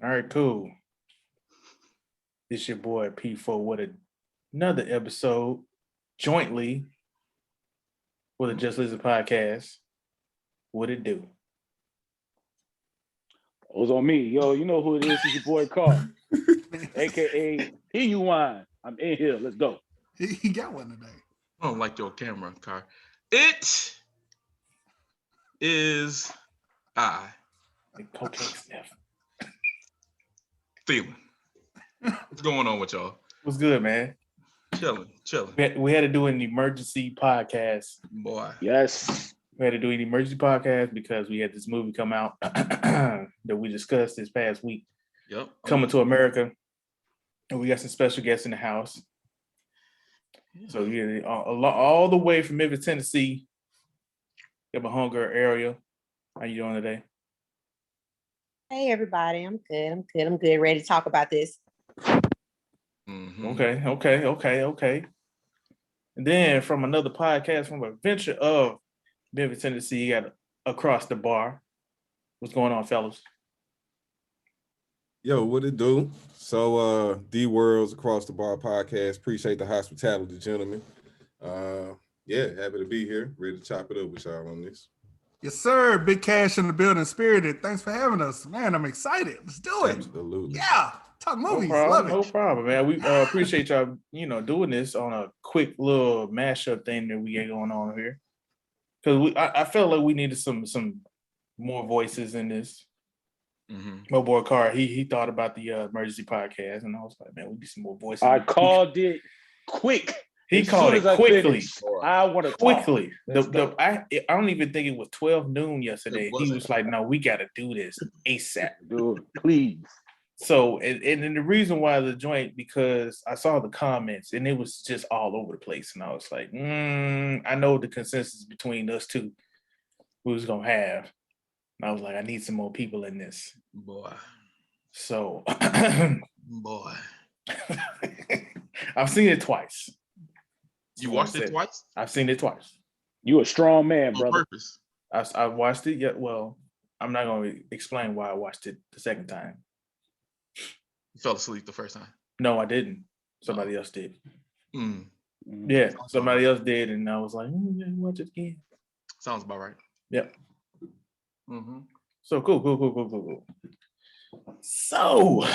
All right, cool. It's your boy P4 with another episode jointly with the Just Listen podcast. What it do? It was on me. Yo, you know who it is. It's your boy Carl, a.k.a. Here You Wine. I'm in here. Let's go. He got one today. I don't like your camera, Car. It is I, Like cocaine sniff. feeling. What's going on with y'all? What's good, man? Chilling. We had to do an emergency podcast. Boy. Yes. We had to do an emergency podcast because we had this movie come out that we discussed this past week. Yep. Coming to America. And we got some special guests in the house. So yeah, all the way from Memphis, Tennessee. Got my homegirl area. How you doing today? Hey everybody, I'm good. Ready to talk about this. Mm-hmm. Okay. And then from another podcast from Adventure of Memphis, Tennessee, you got Across the Bar. What's going on, fellas? Yo, what it do? So D World's Across the Bar podcast. Appreciate the hospitality, gentlemen. Happy to be here. Ready to chop it up with y'all on this. Yes, sir. Big Cash in the building, Spirited. Thanks for having us. Man, I'm excited. Let's do it. Absolutely. Yeah. Talk movies. Love it. No problem, man. We appreciate y'all, doing this on a quick little mashup thing that we got going on here. Because I felt like we needed some more voices in this. Mm-hmm. My boy Carr, he thought about the emergency podcast, and I was like, man, we need some more voices. I called it quick. He called it quickly. I want to quickly. I don't even think it was 12 noon yesterday. He was like, no, we got to do this ASAP. Dude, please. So, and the reason why the joint, because I saw the comments and it was just all over the place. And I was like, I know the consensus between us two we was going to have. And I was like, I need some more people in this. Boy. So, Boy. I've seen it twice. You watched it twice? I've seen it twice. You a strong man, On brother. purpose. I watched it. Yeah, well, I'm not going to explain why I watched it the second time. You fell asleep the first time. No, I didn't. Somebody else did. Mm. Yeah, somebody else did, and I was like, watch it again. Sounds about right. Yep. Mm-hmm. So cool. So,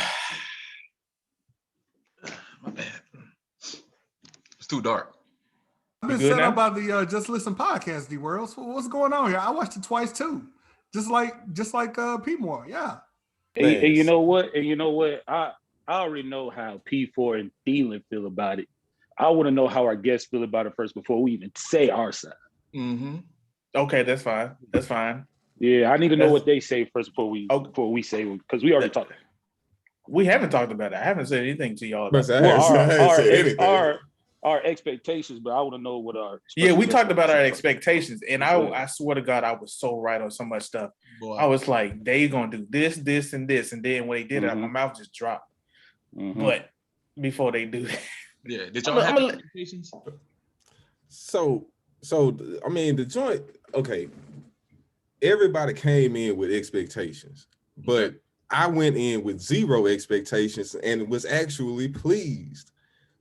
My bad. It's too dark. I've been set up by the Just Listen podcast, D World. So what's going on here? I watched it twice too. Just like P-More. Yeah. And you know what? I already know how P4 and Thielen feel about it. I want to know how our guests feel about it first before we even say our side. Mm-hmm. Okay, that's fine. Yeah, I need to know what they say first before we say, because we already talked. We haven't talked about it. I haven't said anything to y'all about our expectations, but I want to know what our we talked about our expectations, and I swear to God, I was so right on so much stuff. Boy. I was like, they gonna do this, and this, and then when they did it, my mouth just dropped. Mm-hmm. But before they do that, yeah, did y'all have expectations? So I mean, the joint. Okay, everybody came in with expectations, but I went in with zero expectations and was actually pleased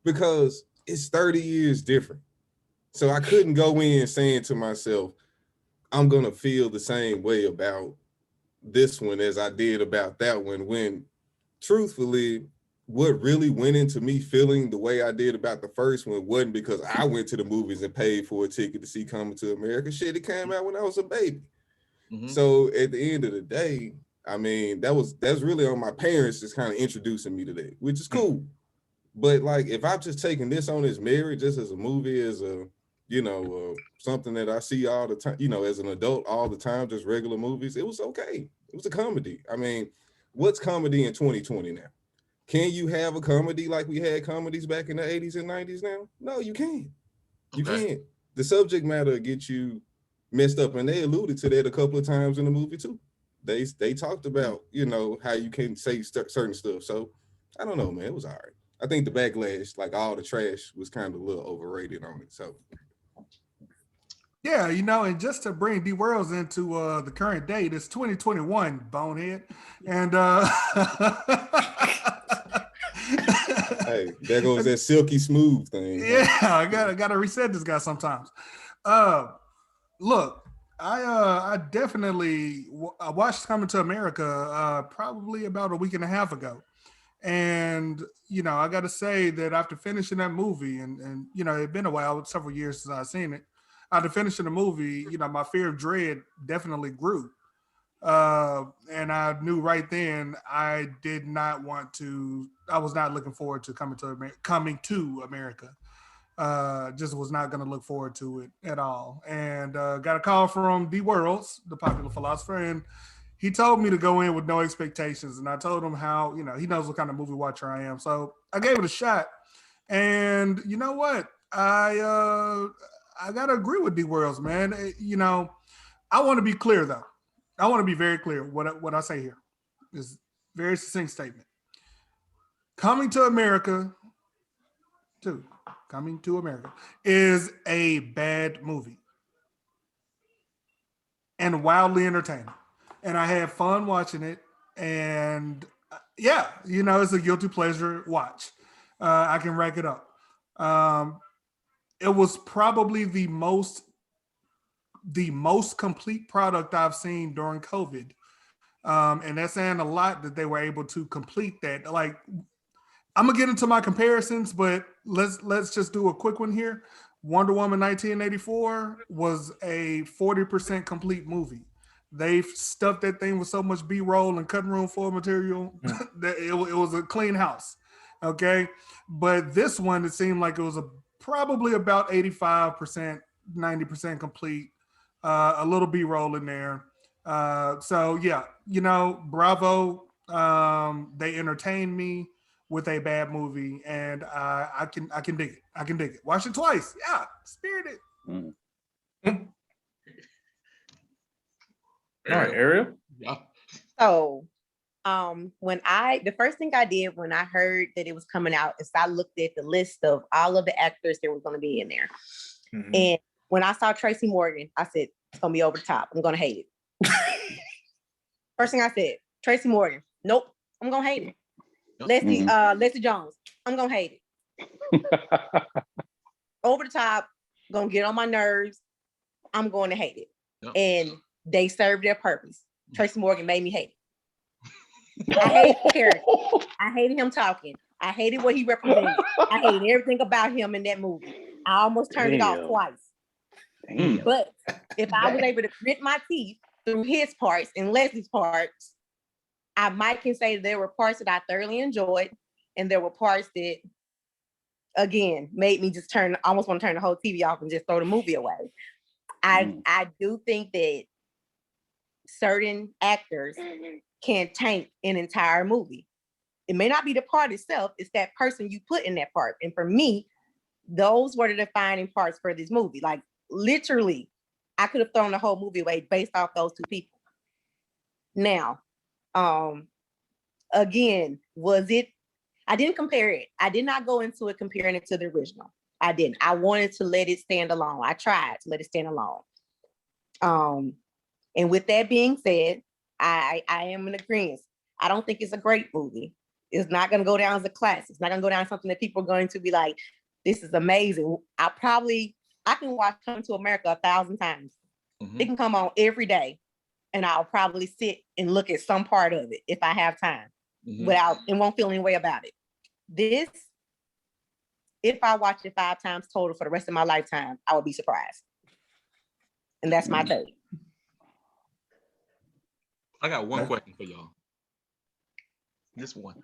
because it's 30 years different. So I couldn't go in saying to myself, I'm going to feel the same way about this one as I did about that one, when truthfully, what really went into me feeling the way I did about the first one wasn't because I went to the movies and paid for a ticket to see Coming to America. Shit, it came out when I was a baby. Mm-hmm. So at the end of the day, I mean, that's really on my parents just kind of introducing me to that, which is cool. But like, if I'm just taking this on as merit, just as a movie, as a, something that I see all the time, as an adult all the time, just regular movies, it was okay. It was a comedy. I mean, what's comedy in 2020 now? Can you have a comedy like we had comedies back in the 80s and 90s now? No, you can't. You can't. The subject matter gets you messed up, and they alluded to that a couple of times in the movie too. They talked about, how you can say certain stuff. So I don't know, man. It was all right. I think the backlash, like all the trash, was kind of a little overrated on it. So Yeah, and just to bring D Worlds into the current date, it's 2021, bonehead. And Hey, there goes that silky smooth thing. Yeah, I gotta reset this guy sometimes. Look, I definitely I watched Coming to America probably about a week and a half ago. And I gotta say that after finishing that movie, and it'd been a while, several years since I've seen it. After finishing the movie, my fear of dread definitely grew. And I knew right then I was not looking forward to coming to America. Just was not going to look forward to it at all. And got a call from D Worlds, the popular philosopher, and he told me to go in with no expectations. And I told him how, he knows what kind of movie watcher I am. So I gave it a shot. And you know what? I gotta agree with D Worlds, man. I want to be clear though. I want to be very clear. What I say here is very succinct statement. Coming to America is a bad movie and wildly entertaining. And I had fun watching it. And yeah, it's a guilty pleasure watch. I can rack it up. It was probably the most complete product I've seen during COVID. And that's saying a lot that they were able to complete that. Like, I'm gonna get into my comparisons, but let's just do a quick one here. Wonder Woman 1984 was a 40% complete movie. They stuffed that thing with so much B-roll and cutting room floor material that it was a clean house. Okay, but this one, it seemed like it was probably about 85%, 90% complete. A little B-roll in there. So yeah, bravo. They entertained me with a bad movie, and I can dig it. I can dig it. Watch it twice. Yeah, spirited. All right, Ariel. Yeah. So, the first thing I did when I heard that it was coming out is I looked at the list of all of the actors that were going to be in there. Mm-hmm. And when I saw Tracy Morgan, I said, it's going to be over the top. I'm going to hate it. First thing I said, Tracy Morgan. Nope. I'm going to hate it. Yep. Leslie Jones. I'm going to hate it. Over the top. Going to get on my nerves. I'm going to hate it. Yep. And they served their purpose. Tracy Morgan made me hate it. I hated the character. I hated him talking. I hated what he represented. I hated everything about him in that movie. I almost turned it off twice. Damn. But if I was able to grit my teeth through his parts and Leslie's parts, I might can say there were parts that I thoroughly enjoyed, and there were parts that, again, made me just almost want to turn the whole TV off and just throw the movie away. I do think that certain actors can tank an entire movie. It may not be the part itself, it's that person you put in that part. And for me, those were the defining parts for this movie. Like, literally, I could have thrown the whole movie away based off those two people. Now, again, I didn't compare it. I did not go into it comparing it to the original. I didn't. I wanted to let it stand alone. I tried to let it stand alone. And with that being said, I am in agreement. I don't think it's a great movie. It's not going to go down as a classic. It's not going to go down as something that people are going to be like, this is amazing. I can watch Come to America 1,000 times. Mm-hmm. It can come on every day, and I'll probably sit and look at some part of it if I have time, and won't feel any way about it. This, if I watch it 5 times total for the rest of my lifetime, I would be surprised. And that's my take. I got one question for y'all. This one.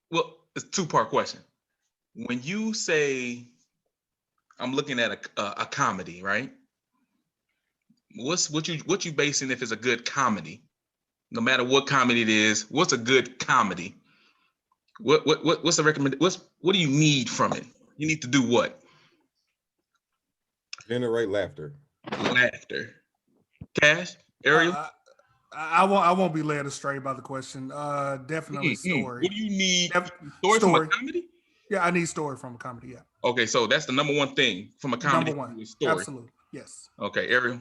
Well, it's a 2-part question. When you say, I'm looking at a comedy, right? What you basing if it's a good comedy? No matter what comedy it is, what's a good comedy? What's the recommend? What do you need from it? You need to do what? Generate laughter. Laughter. Cash, Ariel. I won't be led astray by the question. Definitely story. What do you need? Story from a comedy? Yeah, I need story from a comedy. Yeah. Okay, so that's the number one thing from a comedy. Number one. Story. Absolutely. Yes. Okay, Ariel.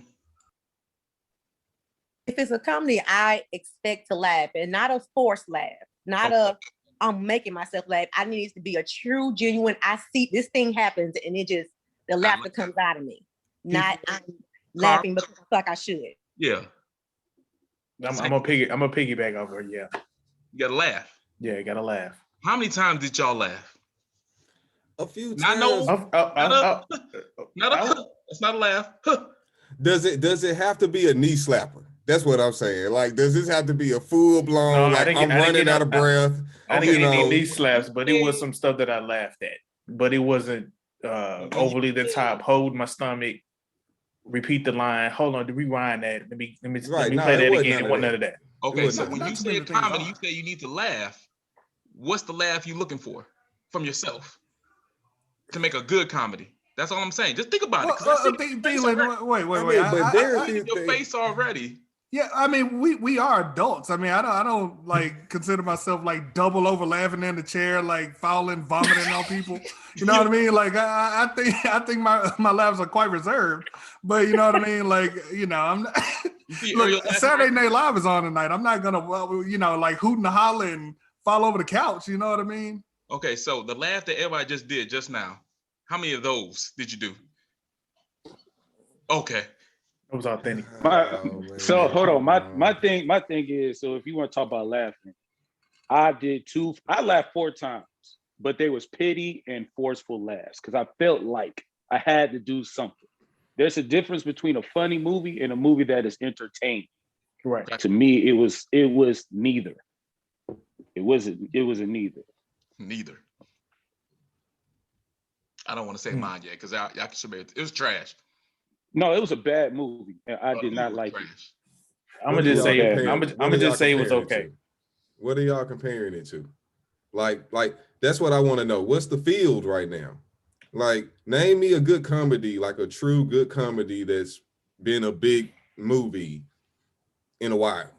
If it's a comedy, I expect to laugh, and not a forced laugh, not a I'm making myself laugh. I need it to be a true, genuine. I see this thing happens, and it just the laughter comes out of me. Not I'm laughing because I feel like I should. Yeah. I'm gonna piggyback over. Yeah. You gotta laugh. Yeah, you gotta laugh. How many times did y'all laugh? A few Not times. It's not a laugh. Does it have to be a knee slapper? That's what I'm saying. Like, does this have to be a full blown? No, like I'm running out of breath. I didn't get any knee slaps, but it was some stuff that I laughed at. But it wasn't overly the top. Hold my stomach. Repeat the line. Hold on, to rewind that. Let me play that again. It wasn't none of that. Okay, so when you say a comedy, you say you need to laugh. What's the laugh you looking for from yourself to make a good comedy? That's all I'm saying. Just think about it. Wait. Your face already. Yeah, I mean, we are adults. I mean, I don't like consider myself like double over laughing in the chair, like falling, vomiting on people. You know what I mean? Like I think my laughs are quite reserved, but you know what I mean? Like, you know, I'm not, look, Saturday Night Live is on tonight. I'm not gonna, like hoot and holler and fall over the couch. You know what I mean? Okay, so the laugh that everybody just did just now, how many of those did you do? Okay. It was authentic. So hold on. My thing is, so if you want to talk about laughing, I laughed 4 times, but they was pity and forceful laughs because I felt like I had to do something. There's a difference between a funny movie and a movie that is entertaining. Right. To me, it was neither. It wasn't neither. Neither. I don't want to say mine yet because I should be. It was trash. No, it was a bad movie. I did not like it. I'm gonna just say it was okay. What are y'all comparing it to? Like that's what I want to know. What's the field right now? Like, name me a good comedy, like a true good comedy that's been a big movie in a while.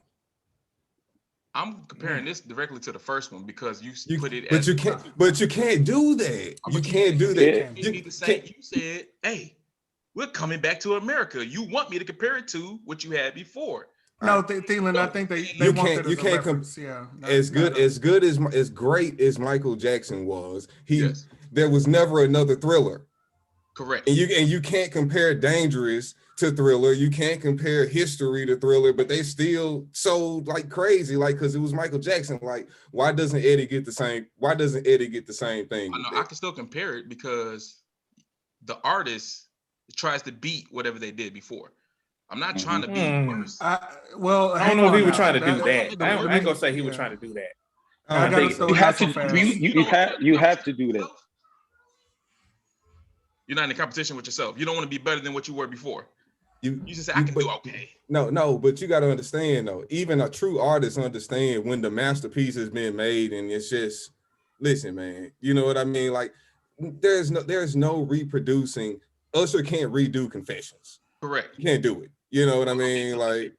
I'm comparing this directly to the first one because you put it. But you can't do that. You can't do that. You said, "Hey, we're coming back to America." You want me to compare it to what you had before? No, Thielen, I think they want that as a reference. As great as Michael Jackson was, there was never another Thriller. Correct. And you can't compare Dangerous to Thriller. You can't compare History to Thriller, but they still sold like crazy, like because it was Michael Jackson. Like, why doesn't Eddie get the same? Why doesn't Eddie get the same thing? I can still compare it because the artist tries to beat whatever they did before. I'm not trying to be worse. I don't know if he was trying to do that. I ain't gonna say he was trying to do that. You have to do that. You're not in a competition with yourself. You don't want to be better than what you were before. You just say, I can do okay. No, but you got to understand though, even a true artist understand when the masterpiece has been made and it's just, listen, man, you know what I mean? Like, there's no reproducing. Usher can't redo Confessions. Correct. You can't do it. You know what I mean? Like,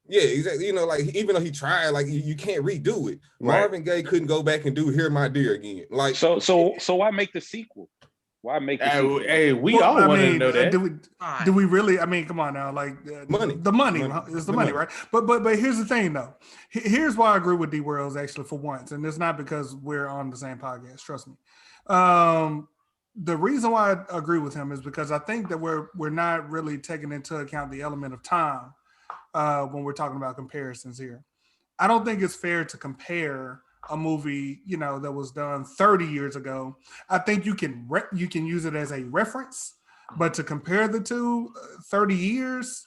yeah, exactly. You know, like, even though he tried, like, you can't redo it. Right. Marvin Gaye couldn't go back and do Hear My Dear again. Like, so why make the sequel? Why make the sequel? Hey, we all want to know that. Do we really? I mean, come on now, like money. The money is the money, right? But here's the thing though. Here's why I agree with D Worlds actually for once, and it's not because we're on the same podcast. Trust me. The reason why I agree with him is because I think that we're not really taking into account the element of time when we're talking about comparisons here. I don't think it's fair to compare a movie, that was done 30 years ago. I think you can use it as a reference, but to compare the two 30 years,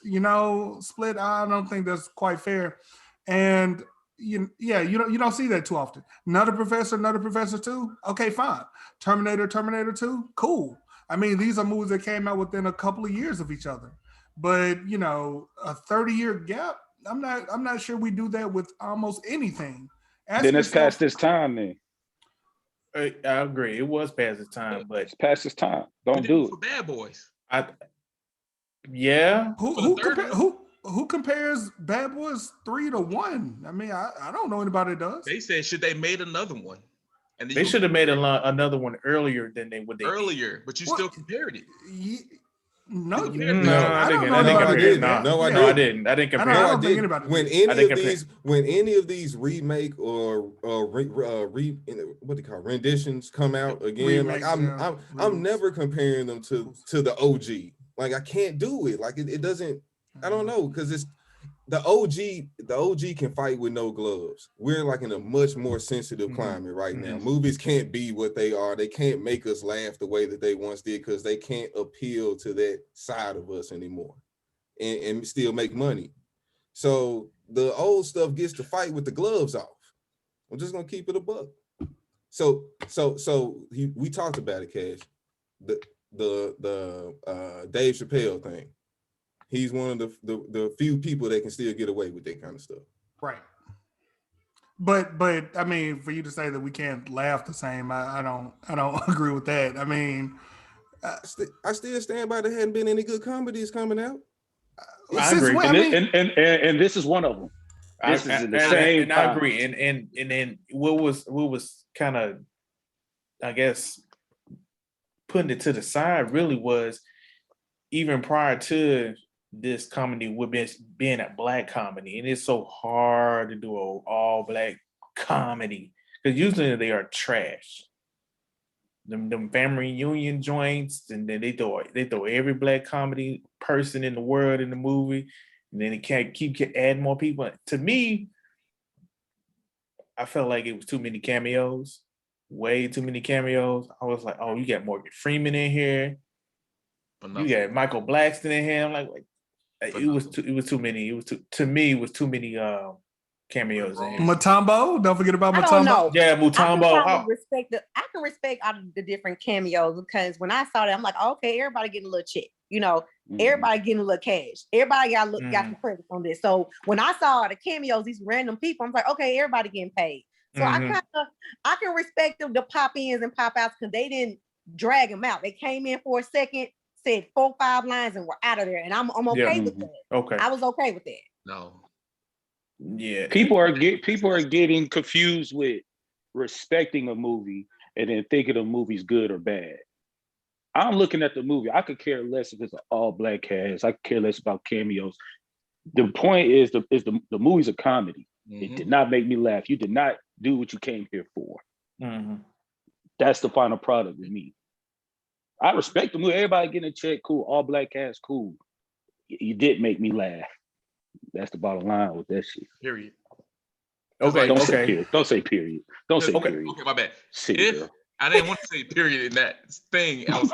split, I don't think that's quite fair. And you don't see that too often. Another Professor 2, okay, fine. Terminator 2, cool. I mean, these are movies that came out within a couple of years of each other. But a 30-year gap, I'm not sure we do that with almost anything. Then it's past this time. Then I agree, it was past its time, but it's past this time. Don't do it for Bad Boys. Who compares Bad Boys 3 to 1? I mean, I don't know anybody that does. They said, should they made another one? And they should have made another one earlier than they would. Earlier, but you still compared it. No, No, I don't didn't. know I didn't anybody compare. did No, that. no, Yeah. I didn't. I didn't I compare. don't think anybody when did. any of these remake or what they call renditions come out again, like Remakes, I'm reboots. never comparing them to the OG. Like I can't do it. Like it doesn't. I don't know, because it's the OG. The OG can fight with no gloves. We're like in a much more sensitive climate right now. Movies can't be what they are. They can't make us laugh the way that they once did, because they can't appeal to that side of us anymore and still make money. So the old stuff gets to fight with the gloves off. I'm just gonna keep it a buck. So we talked about it, Cash. The Dave Chappelle thing. He's one of the few people that can still get away with that kind of stuff. Right. But I mean, for you to say that we can't laugh the same, I don't agree with that. I mean, I still stand by there hadn't been any good comedies coming out. I agree. When, and this is one of them. This is in the same time. I agree. And then what was kind of, I guess, putting it to the side really was, even prior to this comedy would be being a black comedy, and it's so hard to do an all black comedy because usually they are trash. Them family reunion joints, and then they throw every black comedy person in the world in the movie, and then it can't keep adding more people. To me, I felt like it was too many cameos, way too many cameos. I was like, oh, you got Morgan Freeman in here, you got Michael Blackson in here. I'm like it was too many. It was too many cameos in here. Mutombo, don't forget about Mutombo. I don't know. Yeah, Mutombo. I can respect all of the different cameos, because when I saw that, I'm like, okay, everybody getting a little check. You know, everybody getting a little cash. Everybody got some credit on this. So when I saw the cameos, these random people, I'm like, okay, everybody getting paid. So I can respect them, the pop ins and pop outs, because they didn't drag them out. They came in for a second, said 4 or 5 lines, and we're out of there. And I'm okay with that. Okay, I was okay with that. No. Yeah. People are getting confused with respecting a movie and then thinking a movie's good or bad. I'm looking at the movie. I could care less if it's an all black cast. I could care less about cameos. The point is the movie's a comedy. It did not make me laugh. You did not do what you came here for. That's the final product with me. I respect the movie. Everybody getting a check, cool. All black cast, cool. You did make me laugh. That's the bottom line with that shit. Period. Okay. Don't say period. Don't say period. Don't say period. Okay, my bad. Girl. I didn't want to say period in that thing. I was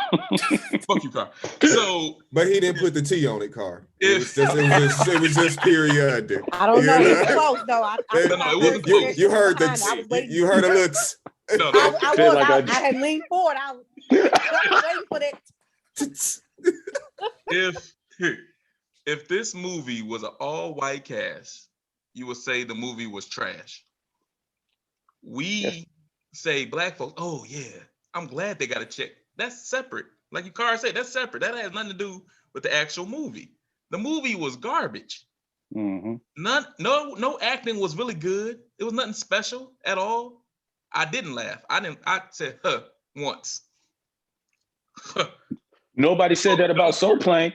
fuck you, Carl. So, but he didn't put the T on it, Carl. It was just period. I don't know. It's close though. It wasn't close. You heard the you heard a look. No. I had leaned forward. I was waiting for that. If this movie was an all-white cast, you would say the movie was trash. We say black folks, oh yeah, I'm glad they got a check. That's separate. Like you Carl said, that's separate. That has nothing to do with the actual movie. The movie was garbage. No acting was really good. It was nothing special at all. I didn't laugh. I said, once. Nobody said that about Soul Plane.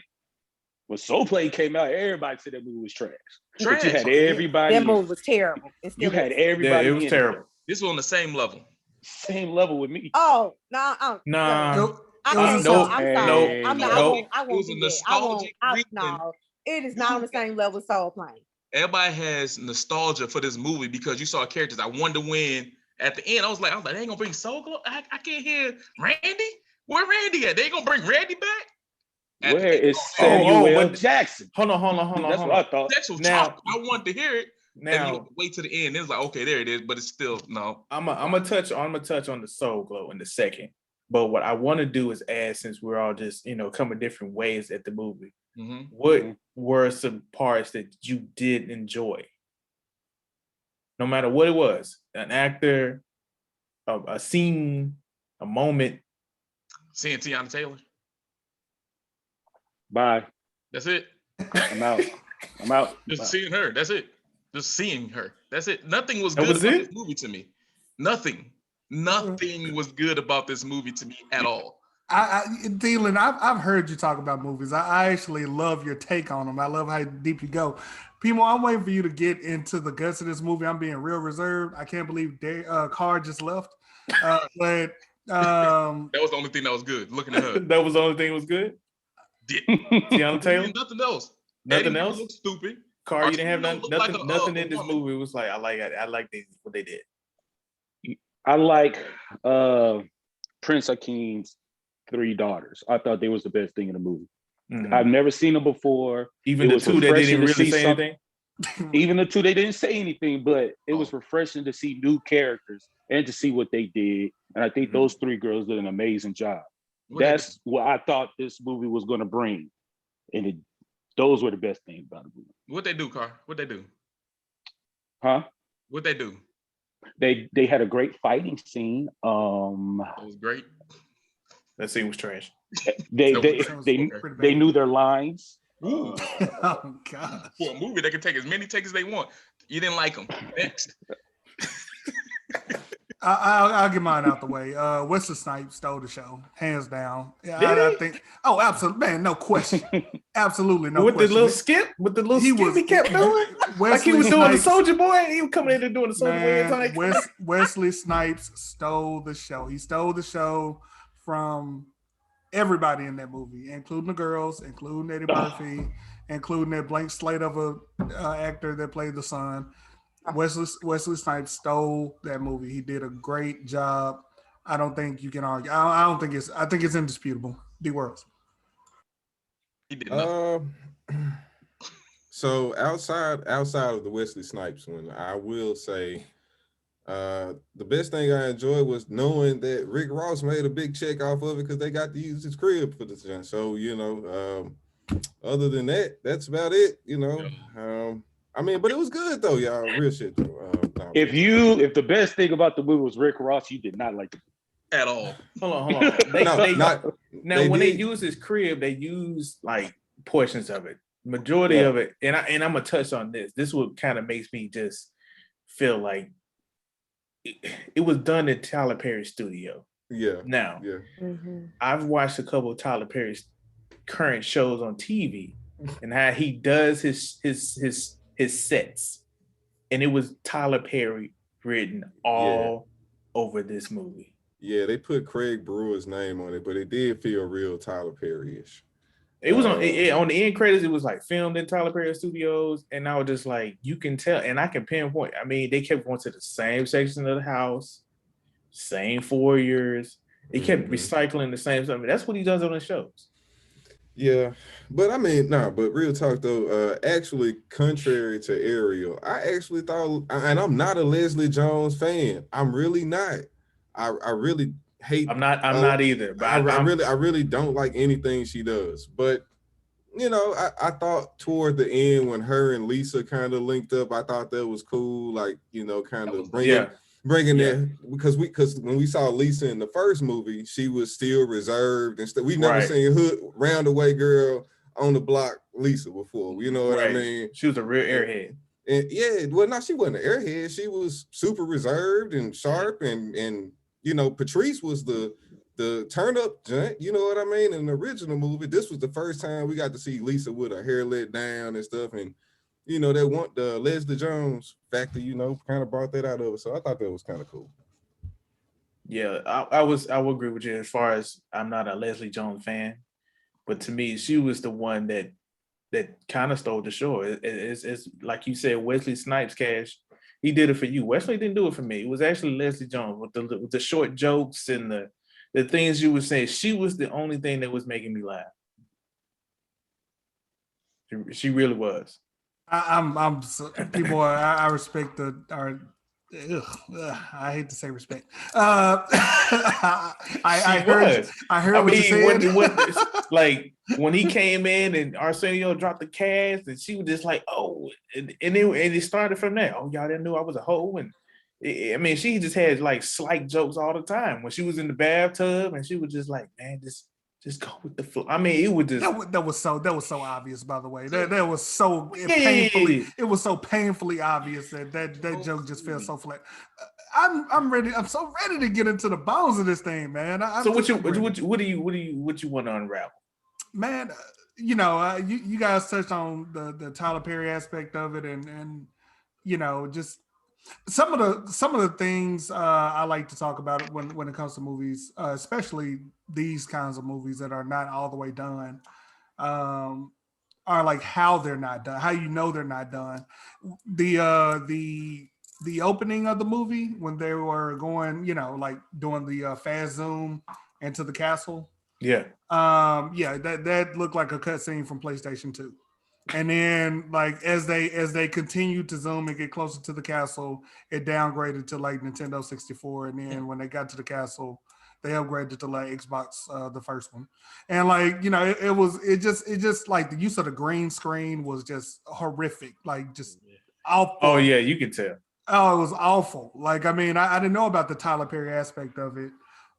When Soul Plane came out, everybody said that movie was trash. But you had everybody. That movie was terrible. You had everybody. Yeah, it was terrible. This was on the same level. Same level with me. Oh, no. No. I'm sorry. I'm not. Nope. I won't do that. No, it is not on the same level as Soul Plane. Everybody has nostalgia for this movie because you saw characters. I wanted to win at the end. I was like, they ain't gonna bring Soul Glow. I can't hear Randy. Where Randy at? They ain't gonna bring Randy back? Where is Samuel Jackson? Hold on. That's what I thought. Now, I wanted to hear it. Now, you wait to the end. It was like, okay, there it is, but it's still no. I'm gonna touch on the Soul Glow in a second. But what I want to do is ask, since we're all just coming different ways at the movie, what were some parts that you did enjoy? No matter what it was, an actor, a scene, a moment. Seeing Tiana Taylor. Bye. That's it. I'm out. Just seeing her. That's it. Just seeing her. That's it. Nothing was good about this movie to me. Nothing was good about this movie to me at all. Dylan, I've heard you talk about movies. I actually love your take on them. I love how deep you go. Pimo, I'm waiting for you to get into the guts of this movie. I'm being real reserved. I can't believe Carr just left. But That was the only thing that was good. Looking at her. That was the only thing that was good. Tiana Taylor. Nothing else. Nothing Eddie else. looked stupid. Carr, you didn't have Arsenio nothing in this woman. movie. It was like I like what they did. I like Prince Akeem's 3 daughters. I thought they was the best thing in the movie. Mhm. I've never seen them before. Even It the was two that didn't refreshing to really see say anything. Even the 2, they didn't say anything, but it was refreshing to see new characters and to see what they did. And I think those 3 girls did an amazing job. That's what I thought this movie was going to bring. And those were the best things about the movie. What they do, Carr? What they do? Huh? What they do? They had a great fighting scene. It was great. That scene was trash. They pretty they knew their lines. Ooh. Oh God! For a movie, they can take as many takes as they want. You didn't like them. Next. I'll get mine out the way. Wesley Snipes stole the show, hands down. Yeah, I think. Oh, absolutely, man, no question. Absolutely, no with question. The little skip, with the little skip he kept doing, like he was doing the Soldier Boy. He was coming in and doing the Soldier Boy. Wesley Snipes stole the show. He stole the show from everybody in that movie, including the girls, including Eddie Murphy, including that blank slate of a actor that played the son. Wesley Snipes stole that movie. He did a great job. I don't think you can argue. I think it's indisputable. D Worlds. He did nothing. So outside of the Wesley Snipes one, I will say the best thing I enjoyed was knowing that Rick Ross made a big check off of it because they got to use his crib for this. So other than that, that's about it. I mean, but it was good though, y'all. Real shit though. If the best thing about the movie was Rick Ross, you did not like it at all. Hold on. When they use his crib, they use like portions of it, majority of it, and I'm gonna touch on this. This what kind of makes me just feel like it was done in Tyler Perry's studio. Yeah. Now, I've watched a couple of Tyler Perry's current shows on TV, and how he does his sets, and it was Tyler Perry written all over this movie. Yeah, they put Craig Brewer's name on it, but it did feel real Tyler Perry-ish. It was on the end credits. It was like filmed in Tyler Perry Studios, and I was just like, you can tell, and I can pinpoint. I mean, they kept going to the same section of the house, same foyers. They kept recycling the same stuff. I mean, that's what he does on the shows. Yeah, but I mean, but real talk though, actually, contrary to Ariel, I actually thought, and I'm not a Leslie Jones fan. I'm really not. I really hate. I'm not either. But I really don't like anything she does. But I thought toward the end when her and Lisa kind of linked up, I thought that was cool. Like kind of bringing that because when we saw Lisa in the first movie, she was still reserved and stuff. We never seen hood roundaway girl on the block Lisa before. You know what I mean? She was a real airhead. And she wasn't an airhead. She was super reserved and sharp, and Patrice was the turn up joint. You know what I mean? In the original movie, this was the first time we got to see Lisa with her hair let down and stuff, and they want the Leslie Jones factor, kind of brought that out of it. So I thought that was kind of cool. Yeah, I would agree with you as far as I'm not a Leslie Jones fan, but to me, she was the one that kind of stole the show. It's like you said, Wesley Snipes, Cash. He did it for you. Wesley didn't do it for me. It was actually Leslie Jones with the short jokes and the things you were saying. She was the only thing that was making me laugh. She really was. People. I respect I hate to say respect. I heard what you said. Like when he came in and Aresenio dropped the cast, and she was just like, "Oh," and it started from there. Oh, y'all didn't know I was a hoe, and I mean, she just had like slight jokes all the time when she was in the bathtub, and she was just like, "Man, just Just go with the flow. I mean, it would just that was so obvious, by the way. That was so Yeah. painfully. It was so painfully obvious that joke just fell so flat. I'm ready. I'm so ready to get into the bones of this thing, man. So what you want to unravel? Man, you know, you guys touched on the Tyler Perry aspect of it, and you know, just some of the things I like to talk about when it comes to movies, especially these kinds of movies that are not all the way done, are like how they're not done, how you know they're not done. The opening of the movie when they were going, you know, like doing the fast zoom into the castle. Yeah. That looked like a cutscene from PlayStation 2. And then like as they continued to zoom and get closer to the castle, it downgraded to like Nintendo 64. And then when they got to the castle, they upgraded to like Xbox, the first one. And like, you know, it just like the use of the green screen was just horrific, like just awful. Oh yeah, you can tell. Oh, it was awful. Like, I mean, I didn't know about the Tyler Perry aspect of it.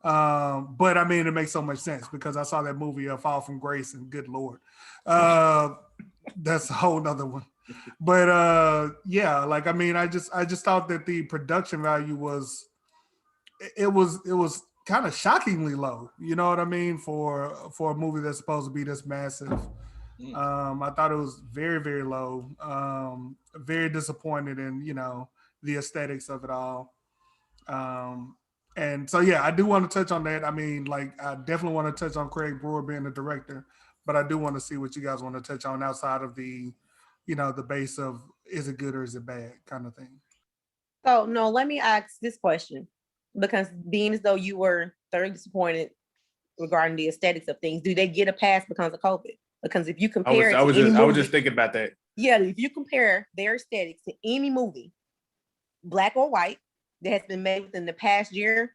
But I mean, it makes so much sense because I saw that movie, Fall from Grace, and good Lord. That's a whole nother one. But yeah, like, I mean, I just thought that the production value was kind of shockingly low. You know what I mean? For a movie that's supposed to be this massive. I thought it was very, very low. Very disappointed in, you know, the aesthetics of it all. And so, yeah, I do want to touch on that. I mean, like, I definitely want to touch on Craig Brewer being the director, but I do want to see what you guys want to touch on outside of the, you know, the base of is it good or is it bad kind of thing. So, no, let me ask this question, because being as though you were thoroughly disappointed regarding the aesthetics of things, do they get a pass because of COVID? Because if you compare I was just thinking about that. Yeah, if you compare their aesthetics to any movie, black or white, that has been made within the past year,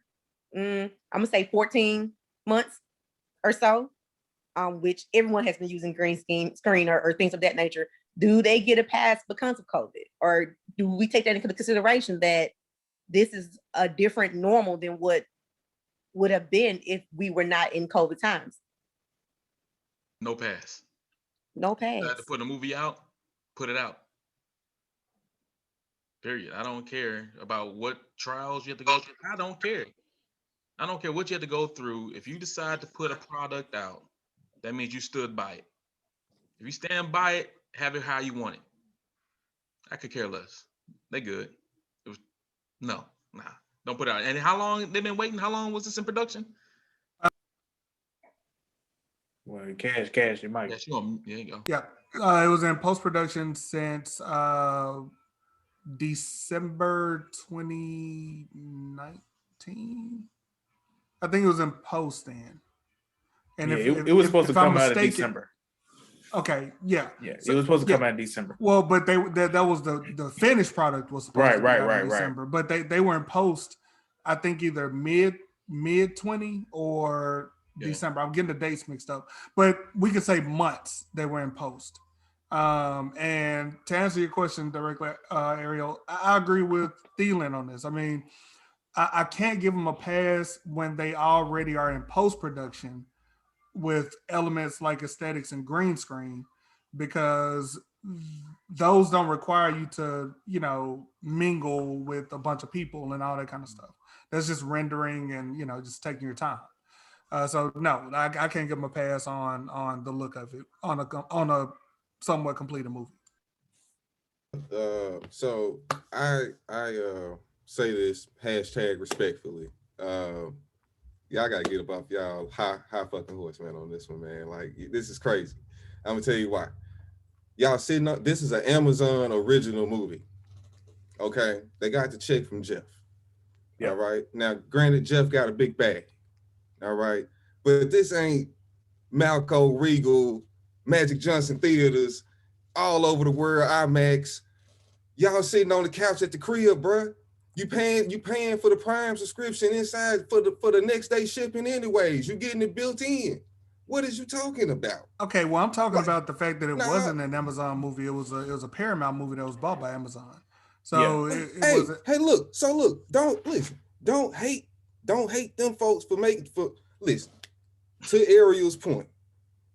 I'm gonna say 14 months or so, which everyone has been using green screen or things of that nature. Do they get a pass because of COVID, or do we take that into consideration that this is a different normal than what would have been if we were not in COVID times? No pass. No pass. You had to put a movie out, put it out. Period. I don't care about what trials you have to go through. I don't care. I don't care what you have to go through. If you decide to put a product out, that means you stood by it. If you stand by it, have it how you want it. I could care less. They good. Nah. Don't put it out. And how long they've been waiting? How long was this in production? Well, cash, your mic. There you go. Yeah, it was in post-production since December 2019. I think it was in post then. And it was supposed to come out in December. Okay, yeah. Yeah, it was supposed to come out in December. Well, but that was the finished product was supposed to be out in December. But they were in post, I think either mid 20 or December. I'm getting the dates mixed up. But we could say months they were in post. And to answer your question directly, Ariel, I agree with Thielen on this. I mean, I can't give them a pass when they already are in post-production with elements like aesthetics and green screen, because those don't require you to, you know, mingle with a bunch of people and all that kind of stuff. That's just rendering and, you know, just taking your time. So no, I can't give them a pass on the look of it on a somewhat completed movie. So I say this hashtag respectfully. Y'all gotta get up off y'all high fucking horse, man, on this one, man. Like, this is crazy. I'm gonna tell you why. Y'all sitting up. This is an Amazon original movie. Okay, they got the check from Jeff. Yep. All right. Now, granted, Jeff got a big bag. All right, but this ain't Malco, Regal, Magic Johnson theaters all over the world, IMAX. Y'all sitting on the couch at the crib, bruh. You paying for the Prime subscription inside for the next day shipping anyways. You getting it built in. What is you talking about? Okay, well, I'm talking about the fact that it wasn't an Amazon movie. It was a Paramount movie that was bought by Amazon. So it wasn't. Hey, look. Don't hate them folks listen. to Ariel's point,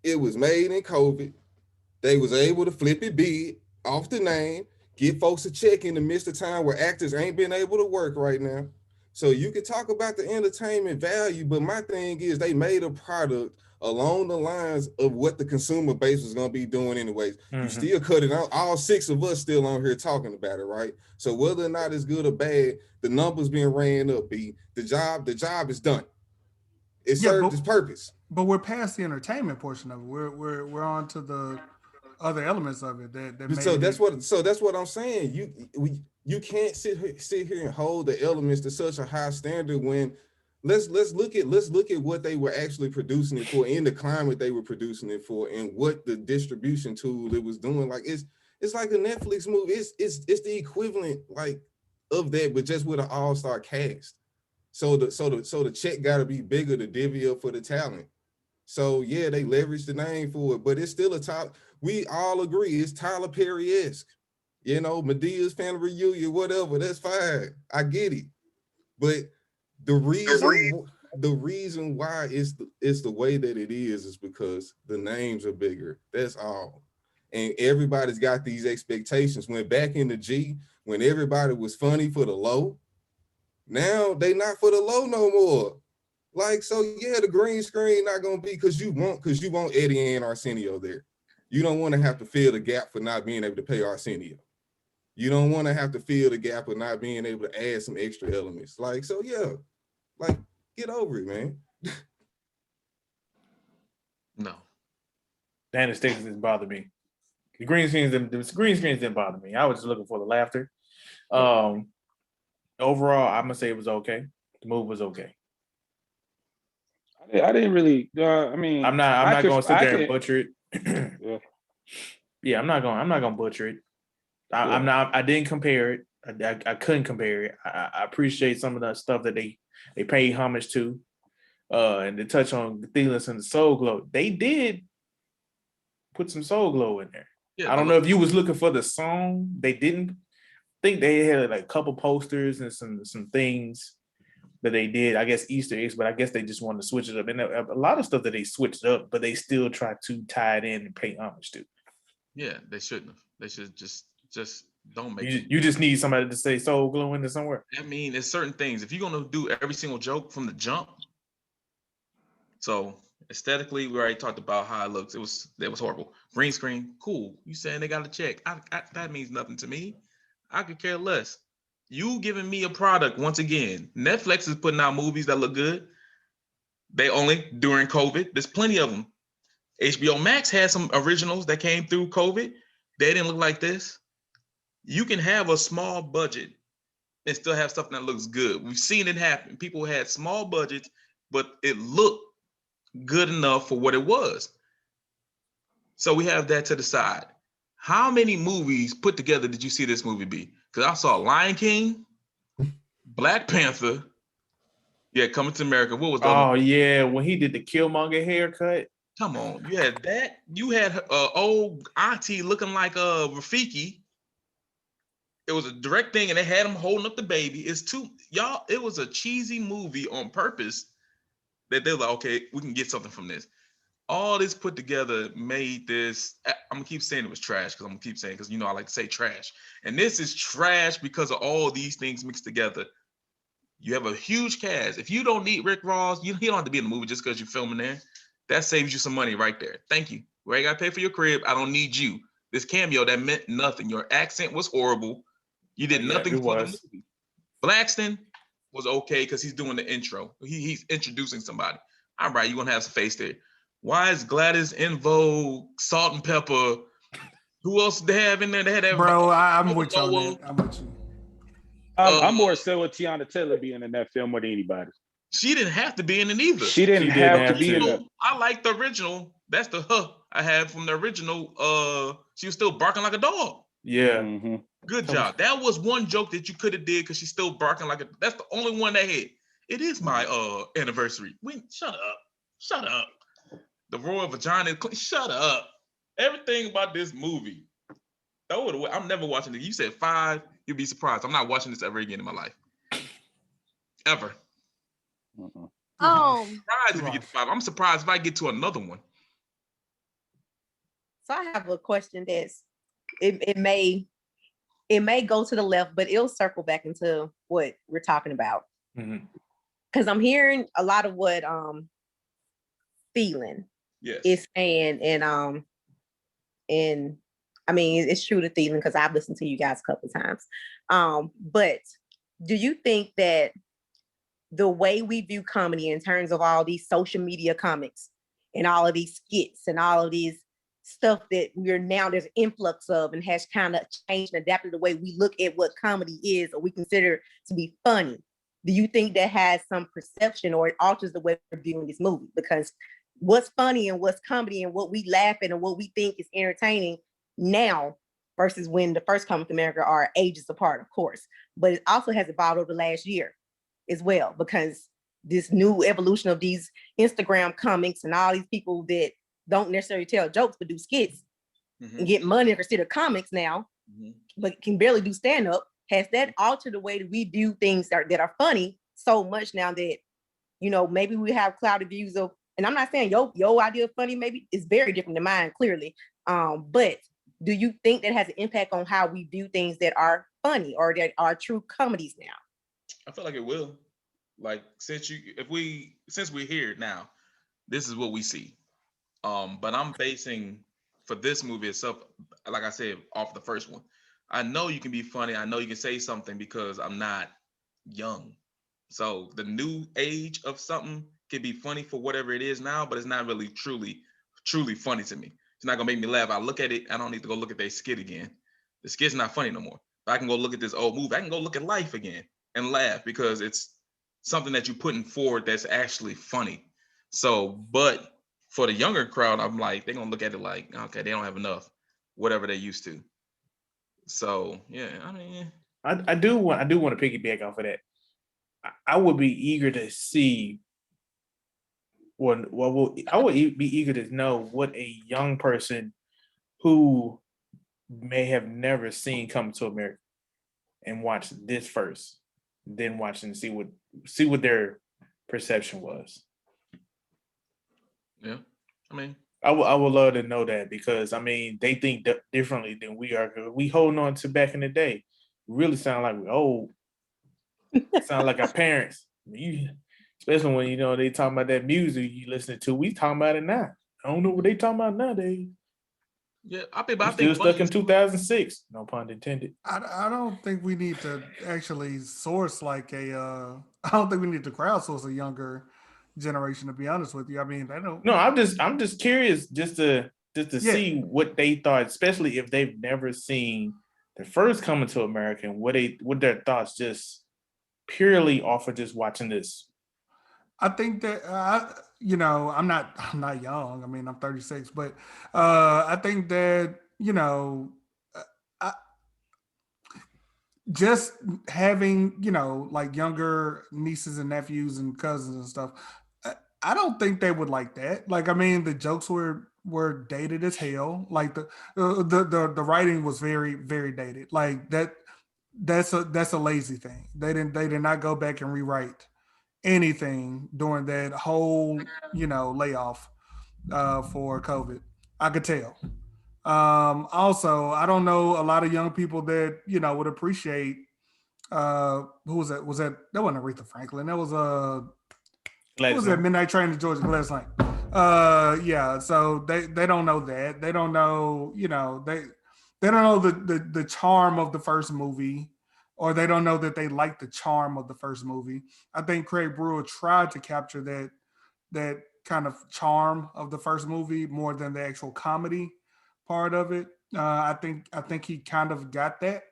it was made in COVID. They was able to flip it big off the name, get folks a check in the midst of time where actors ain't been able to work right now. So you can talk about the entertainment value, but my thing is they made a product along the lines of what the consumer base was going to be doing anyways. You still cut it out. All 6 of us still on here talking about it, right? So whether or not it's good or bad, the numbers being ran up, the job is done. It served its purpose. But we're past the entertainment portion of it. We're on to the other elements of it that made that's what I'm saying. You can't sit here and hold the elements to such a high standard when let's look at what they were actually producing it for in the climate they were producing it for and what the distribution tool it was doing. Like it's like a Netflix movie. It's the equivalent like of that, but just with an all-star cast. So the check got to be bigger to divvy up for the talent. So yeah, they leveraged the name for it, but it's still a top. We all agree it's Tyler Perry-esque. You know, Medea's family reunion, whatever. That's fine. I get it. But the reason why it's the way that it is because the names are bigger. That's all. And everybody's got these expectations. When back in the G, when everybody was funny for the low, now they not for the low no more. Like, so yeah, the green screen not gonna be because you want Eddie and Arsenio there. You don't want to have to fill the gap for not being able to pay Arsenio. You don't want to have to fill the gap of not being able to add some extra elements. Like, so yeah, like get over it, man. No. The anesthetics didn't bother me. The green screens didn't bother me. I was just looking for the laughter. Overall, I'm gonna say it was okay. The movie was okay. I didn't really. I mean, I'm not gonna sit there and butcher it. Yeah, I'm not gonna butcher it. I didn't compare it. I couldn't compare it. I appreciate some of the stuff that they paid homage to, and to touch on Thelis and the Soul Glow. They did put some Soul Glow in there. Yeah, I don't know if you was looking for the song. They didn't. I think they had like a couple posters and some things that they did. I guess Easter eggs, but I guess they just wanted to switch it up. And a lot of stuff that they switched up, but they still try to tie it in and pay homage to. Yeah, they shouldn't have. They should just don't make it. You just need somebody to say Soul Glow into somewhere. I mean, there's certain things. If you're gonna do every single joke from the jump, so aesthetically, we already talked about how it looks. It was horrible. Green screen, cool. You saying they got a check? That means nothing to me. I could care less. You giving me a product once again. Netflix is putting out movies that look good. They only during COVID. There's plenty of them. HBO Max had some originals that came through COVID. They didn't look like this. You can have a small budget and still have something that looks good. We've seen it happen. People had small budgets, but it looked good enough for what it was. So we have that to the side. How many movies put together did you see this movie be? Because I saw Lion King, Black Panther, Coming to America. What was that? Oh, yeah, when he did the Killmonger haircut. Come on, you had that. You had old auntie looking like Rafiki. It was a direct thing, and they had him holding up the baby. It was a cheesy movie on purpose that they're like, okay, we can get something from this. All this put together made this. I'm gonna keep saying it was trash because I like to say trash. And this is trash because of all these things mixed together. You have a huge cast. If you don't need Rick Ross, you don't have to be in the movie just because you're filming there. That saves you some money right there. Thank you. Where I got to pay for your crib, I don't need you. This cameo that meant nothing. Your accent was horrible. You did nothing for the movie. Blackston was okay because he's doing the intro. He's introducing somebody. All right, you're gonna have some face there. Why is Gladys in Vogue, Salt and Pepper? Who else they have in there? They had that. Bro, I'm with you on that. I'm with you. I'm more so with Tiana Taylor being in that film more than anybody. She didn't have to be in it either. She didn't have to be in it. I like the original. That's the I had from the original. She was still barking like a dog. Yeah. Mm-hmm. Good job. That was one joke that you could have did because she's still barking like a. That's the only one that hit. It is my anniversary. Shut up. The royal vagina. Shut up. Everything about this movie. Throw it away. I'm never watching it. You said 5. You'd be surprised. I'm not watching this ever again in my life. Ever. Surprised if you get to 5. I'm surprised if I get to another one. So I have a question that's it may go to the left, but it'll circle back into what we're talking about. Because I'm hearing a lot of what feeling is saying, and I mean it's true to Thielen because I've listened to you guys a couple of times. But do you think that the way we view comedy in terms of all these social media comics and all of these skits and all of these stuff that there's influx of and has kind of changed and adapted the way we look at what comedy is or we consider to be funny? Do you think that has some perception or it alters the way we're viewing this movie? Because what's funny and what's comedy and what we laugh at and what we think is entertaining now versus when the first Coming to America are ages apart, of course. But it also has evolved over the last year as well, because this new evolution of these Instagram comics and all these people that don't necessarily tell jokes but do skits and get money and consider comics now, but can barely do stand-up. Has that altered the way that we view things that are funny so much now that, maybe we have clouded views of, and I'm not saying your idea of funny maybe is very different than mine, clearly. But do you think that has an impact on how we view things that are funny or that are true comedies now? I feel like it will. Like since we're here now, this is what we see. But I'm basing for this movie itself, like I said, off the first one. I know you can be funny. I know you can say something because I'm not young. So the new age of something can be funny for whatever it is now, but it's not really truly funny to me. It's not gonna make me laugh. I look at it, I don't need to go look at their skit again. The skit's not funny no more. But I can go look at this old movie. I can go look at Life again and laugh because it's something that you're putting forward that's actually funny. So, but for the younger crowd, I'm like, they're gonna look at it like, okay, they don't have enough, whatever they used to. So yeah, I mean, I do want to piggyback off of that. I would be eager to see I would be eager to know what a young person who may have never seen Coming to America and watch this first, then watch and see what their perception was. Yeah, I mean, I would love to know that because I mean they think differently than we are. We holding on to back in the day. We really sound like we're old. Sound like our parents. Especially when they talking about that music you listen to. We talking about it now. I don't know what they talking about nowadays. Yeah, I think still stuck in 2006. No pun intended. I don't think we need to actually source like I don't think we need to crowdsource a younger generation. To be honest with you, I mean I don't. No, I'm just curious just to see what they thought, especially if they've never seen the first Coming to America and what their thoughts just purely off of just watching this. I think that I'm not young. I mean, I'm 36, but I think that I, just having like younger nieces and nephews and cousins and stuff, I don't think they would like that. Like, I mean, the jokes were dated as hell. Like the writing was very very dated. Like that's a lazy thing. They did not go back and rewrite anything during that whole layoff for COVID. I could tell. Also, I don't know a lot of young people that would appreciate. Who was that? That wasn't Aretha Franklin? That was who was that? Midnight Train to Georgia last night. Yeah. So they don't know that. They don't know. They don't know the charm of the first movie, or they don't know that they like the charm of the first movie. I think Craig Brewer tried to capture that kind of charm of the first movie more than the actual comedy part of it. I think he kind of got that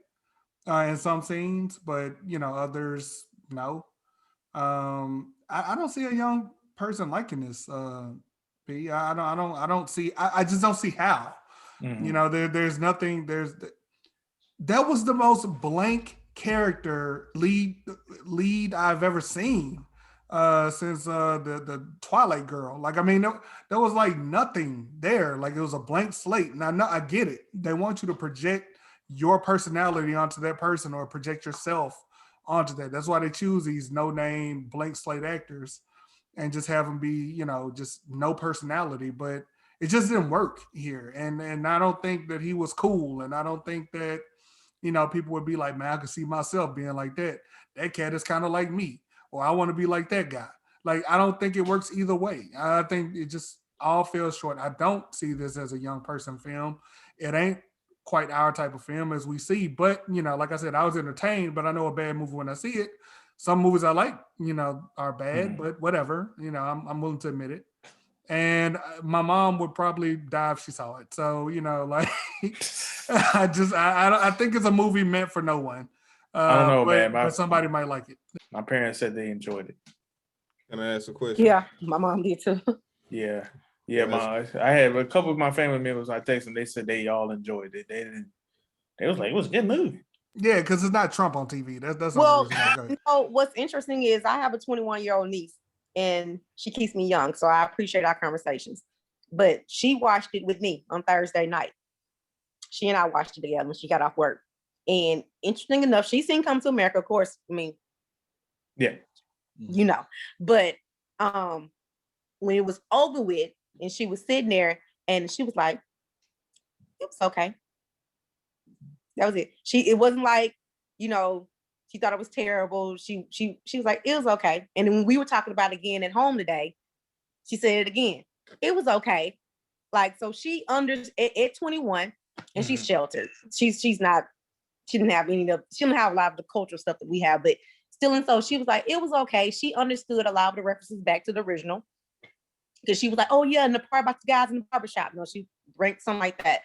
in some scenes, but others no. I don't see a young person liking this. B. I don't see. I just don't see how. Mm-hmm. There's nothing. That was the most blank character lead I've ever seen since the Twilight Girl. Like, I mean, there was like nothing there. Like, it was a blank slate. And I get it. They want you to project your personality onto that person or project yourself onto that. That's why they choose these no-name blank slate actors and just have him be, you know, just no personality. But it just didn't work here. And I don't think that he was cool. And I don't think that, you know, people would be like, man, I can see myself being like that. That cat is kind of like me, or I want to be like that guy. Like, I don't think it works either way. I think it just all fell short. I don't see this as a young person film. It ain't quite our type of film as we see. But, you know, like I said, I was entertained, but I know a bad movie when I see it. Some movies I like, you know, are bad, but whatever. You know, I'm willing to admit it. And my mom would probably die if she saw it. So, you know, like, I think it's a movie meant for no one. I don't know, man. But somebody might like it. My parents said they enjoyed it. Can I ask a question? Yeah, my mom did too. Yeah. I had a couple of my family members. I texted them. They said they all enjoyed it. They was like, it was a good movie. Yeah, because it's not Trump on TV. That's Well, the reason. you know, what's interesting is I have a 21-year-old niece, and she keeps me young, so I appreciate our conversations. But she watched it with me on Thursday night. She and I watched it together when she got off work. And interesting enough, she's seen Come to America, of course. I mean, yeah, you know. But when it was over with, and she was sitting there, and she was like, "It was okay." That was it. It wasn't like, you know, she thought it was terrible. She was like, "It was okay." And then when we were talking about it again at home today, she said it again. It was okay. Like, so she at 21, and she's sheltered. She didn't have she didn't have a lot of the cultural stuff that we have, but still, and so she was like, it was okay. She understood a lot of the references back to the original. Because she was like, oh yeah, and the part about the guys in the barbershop. No, she ranked something like that.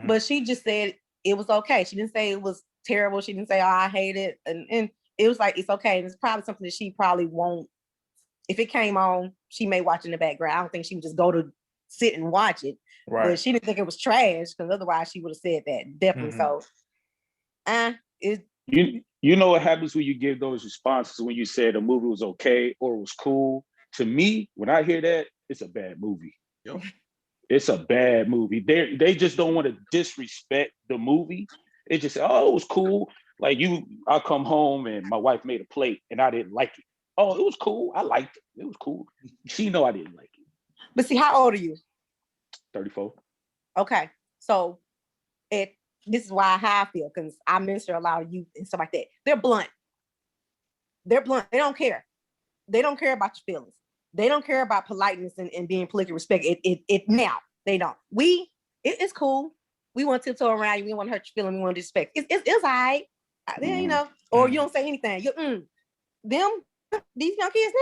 But she just said it was okay. She didn't say it was terrible. She didn't say, oh, I hate it. And it was like, it's okay. And it's probably something that she probably won't, if it came on, she may watch in the background. I don't think she would just go to sit and watch it. Right. But she didn't think it was trash, because otherwise she would have said that. Definitely. So you know what happens when you give those responses, when you said the movie was okay or it was cool. To me, when I hear that, it's a bad movie. Yep. It's a bad movie. They just don't want to disrespect the movie. It just say, oh, it was cool. Like I come home and my wife made a plate and I didn't like it. Oh, it was cool. I liked it. It was cool. She know I didn't like it. But see, how old are you? 34. Okay. So this is why I feel, because I mentor a lot of youth and stuff like that. They're blunt. They don't care. They don't care about your feelings. They don't care about politeness and being politically respected. It now they don't. It's cool. We want to tiptoe around you. We want to hurt your feelings. We want to disrespect. It's all right. You know, or you don't say anything. These young kids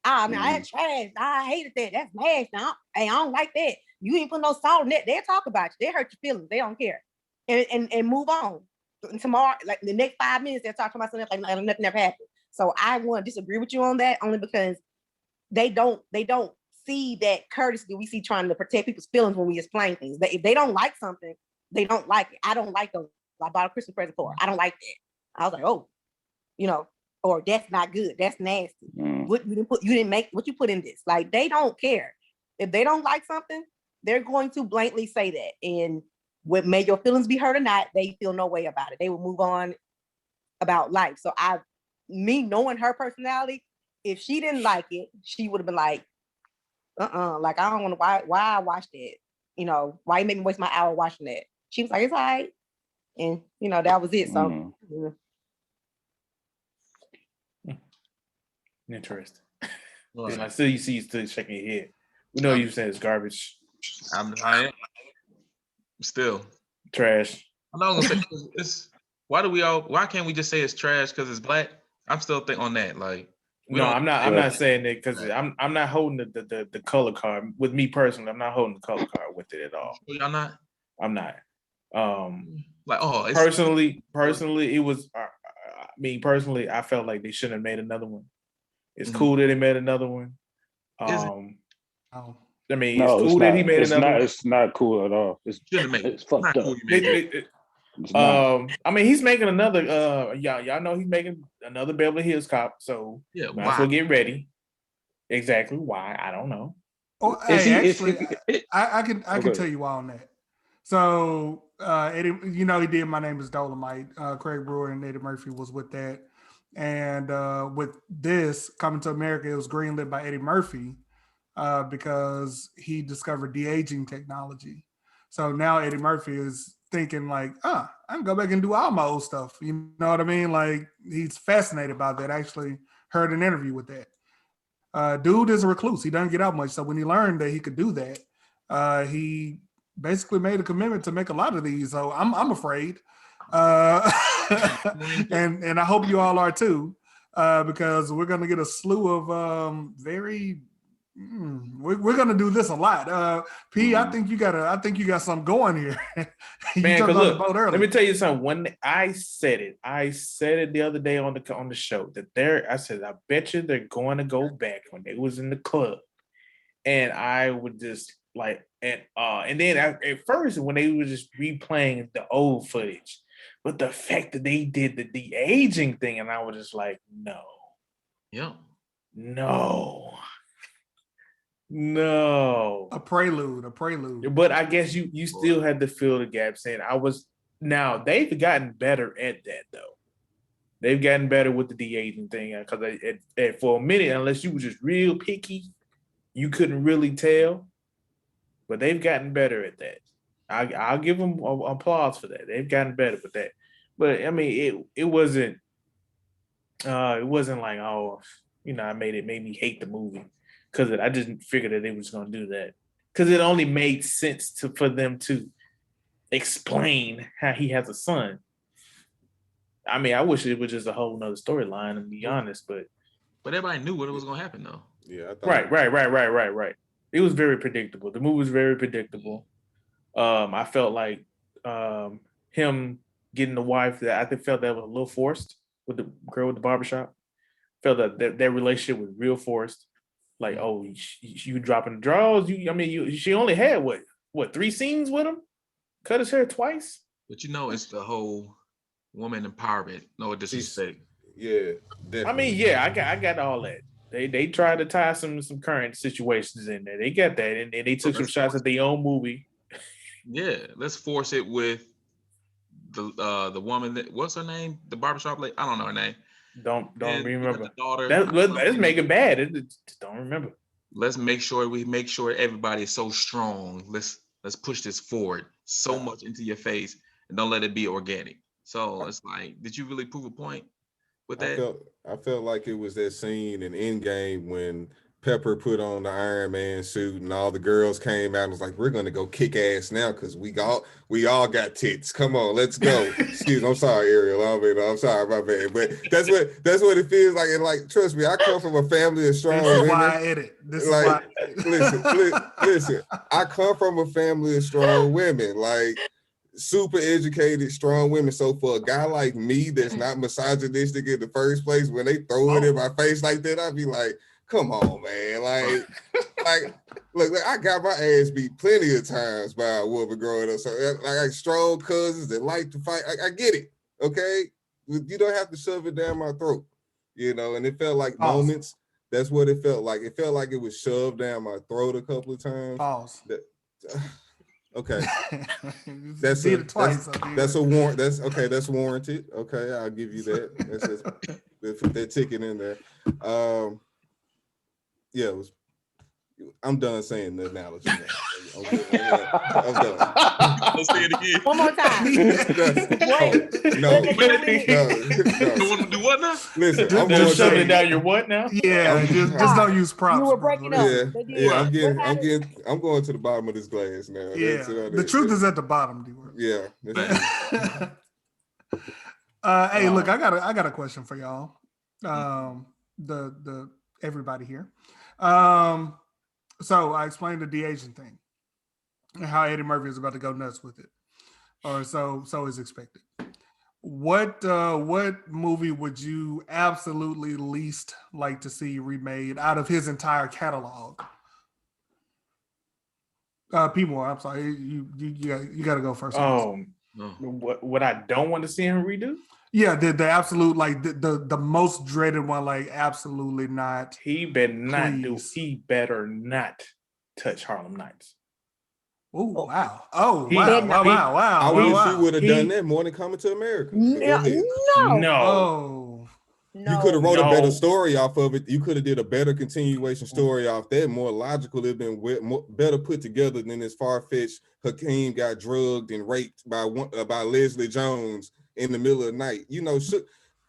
now. Man, I had trash. I hated that. That's nasty. I don't like that. You ain't put no salt in that. They'll talk about you. They hurt your feelings. They don't care. And move on. And tomorrow, like the next 5 minutes, they'll talk about something like nothing ever happened. So I want to disagree with you on that, only because they don't see that courtesy we see trying to protect people's feelings when we explain things. If they don't like something, they don't like it. I don't like those. I bought a Christmas present for her. I don't like that. I was like, oh, you know, or that's not good. That's nasty. What you didn't make, what you put in this. Like, they don't care. If they don't like something, they're going to blatantly say that. And what may your feelings be hurt or not, they feel no way about it. They will move on about life. So me knowing her personality, if she didn't like it, she would have been like, like, I don't want to, why I watched it? You know, why you make me waste my hour watching that? She was like, it's all right. And, you know, that was it. So, Interesting. I still, you see you still shaking your head. We know you saying it's garbage. I am. Still. Trash. I'm not gonna say it's, why can't we just say it's trash because it's black? I'm still thinking on that. Like, I'm not saying that because I'm not holding the color card. With me personally, I'm not holding the color card with it at all. Y'all not? I'm not. Like, personally, it was. Me personally, I felt like they shouldn't have made another one. It's cool that they made another one. I mean, it's cool that he made another one. It's not cool at all. It's fucked up. I mean, he's making another. Y'all know he's making another Beverly Hills Cop. So might as well get ready. Exactly why, I don't know. Oh, I can tell you why on that. So Eddie, you know, he did My Name Is Dolomite. Craig Brewer and Eddie Murphy was with that. And with this Coming to America, it was greenlit by Eddie Murphy because he discovered de-aging technology. So now Eddie Murphy is thinking like, I can go back and do all my old stuff. You know what I mean? Like he's fascinated by that. I actually heard an interview with that. Dude is a recluse. He doesn't get out much. So when he learned that he could do that, he basically made a commitment to make a lot of these. So I'm afraid. And I hope you all are too, because we're going to get a slew of we're gonna do this a lot. P, I think you got something going here. You Man, jumped on the look, boat early. let me tell you something. When I said it the other day on the show that I said, I bet you they're going to go back when they was in the club. And I would just like, and then at first when they were just replaying the old footage, but the fact that they did the de-aging thing, and I was just like, no. Yeah. No. A prelude. But I guess you still had to fill the gap saying now they've gotten better at that though. They've gotten better with the de-aging thing because for a minute, unless you were just real picky, you couldn't really tell. But they've gotten better at that. I'll give them applause for that. They've gotten better with that. But I mean, it wasn't like, it made me hate the movie. Because I just figured that they was going to do that. Because it only made sense for them to explain how he has a son. I mean, I wish it was just a whole nother storyline, to be honest. But everybody knew what was going to happen, though. Yeah. Right. It was very predictable. The movie was very predictable. I felt like him getting the wife, that I felt that was a little forced with the girl with the barbershop. Felt that relationship was real forced. Like, you dropping the draws. She only had what 3 scenes with him? Cut his hair twice. But it's the whole woman empowerment. No disrespect. Yeah, definitely. I mean, yeah, I got all that. They tried to tie some current situations in there. They got that, and they took some shots at their own movie. Yeah, let's force it with the woman that, what's her name? The barbershop lady. I don't know her name. Don't remember. The daughter. Let's make it bad. Just don't remember. Let's make sure everybody is so strong. Let's push this forward so much into your face, and don't let it be organic. So it's like, did you really prove a point with that? I felt like it was that scene in Endgame when Pepper put on the Iron Man suit and all the girls came out and was like, we're gonna go kick ass now because we all got tits. Come on, let's go. Excuse me, I'm sorry, Ariel. I'm sorry, my bad. But that's what it feels like. And like, trust me, I come from a family of strong women. This is why I edit. Listen, I come from a family of strong women, like super educated, strong women. So for a guy like me that's not misogynistic in the first place, when they throw it in my face like that, I'd be like, come on, man. Like, look, I got my ass beat plenty of times by a woman growing up. So like strong cousins that like to fight. I get it. Okay. You don't have to shove it down my throat, and it felt like moments. That's what it felt like. It felt like it was shoved down my throat a couple of times. Pause. Okay. That's a warrant. That's warranted. Okay. I'll give you that. Put that ticket in there. Yeah, I'm done saying the analogy now. I'm done. Let's say it again. One more time. No. You want to do what now? Listen, I'm just shoving it down your what now? Yeah, just don't use props. You were breaking up. I'm going to the bottom of this glass now. Yeah, the truth is at the bottom, D-word. Yeah. Hey, look, I got a question for y'all. The everybody here. So I explained the de-aging thing and how Eddie Murphy is about to go nuts with it, or so is expected. What movie would you absolutely least like to see remade out of his entire catalog? P Moore, I'm sorry, you got to go first. What I don't want to see him redo? Yeah, the absolute, like the most dreaded one, like absolutely not. He better not touch Harlem Nights. Oh wow! Wow! I wish he would have done that more than Coming to America. No. Oh, No. You could have wrote a No. better story off of it. You could have did a better continuation story off that, more logical. It'd been better put together than this far-fetched Hakeem got drugged and raped by Leslie Jones in the middle of the night. You know,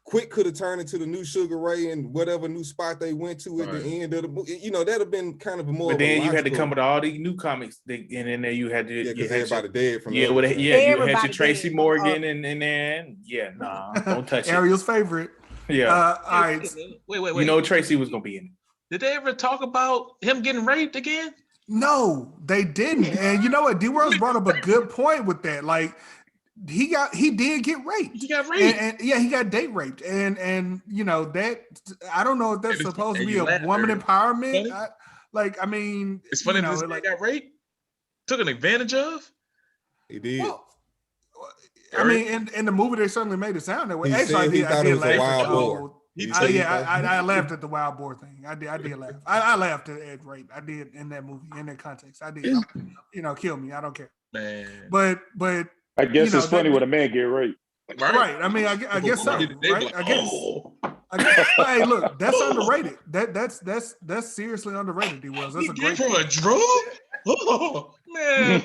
Quick could have turned into the new Sugar Ray and whatever new spot they went to at the end of the book. You know, that'd have been kind of a more. But then you had to come with all these new comics, and then there you had to. Yeah, because everybody dead from. Yeah, you had your Tracy dead. Morgan, and then don't touch it. Ariel's favorite. Yeah. All right. Wait. You know Tracy was gonna be in it. Did they ever talk about him getting raped again? No, they didn't. And you know what? D-World's brought up a good point with that. Like, he did get raped. He got raped. And he got date raped. And you know, that I don't know if that's supposed to be a woman empowerment. It's funny that this guy got raped, took an advantage of. He did. Well, I mean, in the movie, they certainly made it sound that way. He thought it was a wild boar. I laughed at the wild boar thing. I did laugh. I laughed at rape. I did in that movie, in that context. I did. You know, kill me. I don't care. Man. But I guess it's funny when a man get raped. Right. I mean, I guess so. Right. I guess. Hey, look, that's underrated. That's seriously underrated. D-Wells. That's a great from a drug. Oh man.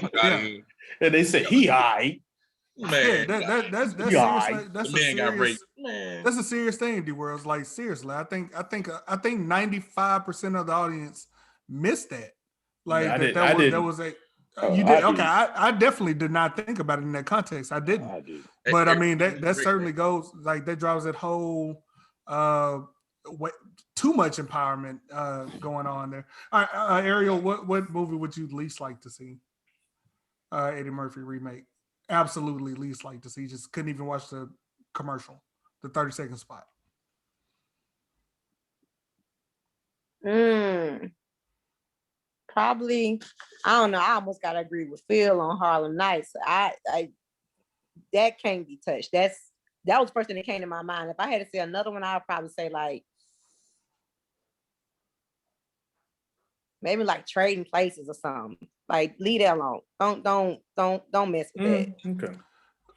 And they said he high. Man, that's seriously, that's the man got raped. That's a serious thing, D-World. Like, seriously, I think 95% of the audience missed that. Like, that was a. You did okay. I definitely did not think about it in that context. I didn't. But I mean, that certainly goes, like, that drives that whole too much empowerment going on there. All right, Ariel, what movie would you least like to see? Eddie Murphy remake. Absolutely least like to see. Just couldn't even watch the commercial, the 30-second spot. Probably, I don't know. I almost gotta agree with Phil on Harlem Nights. I that can't be touched. That was the first thing that came to my mind. If I had to say another one, I'd probably say like maybe like Trading Places or something. Like, leave that alone. Don't mess with that. Okay.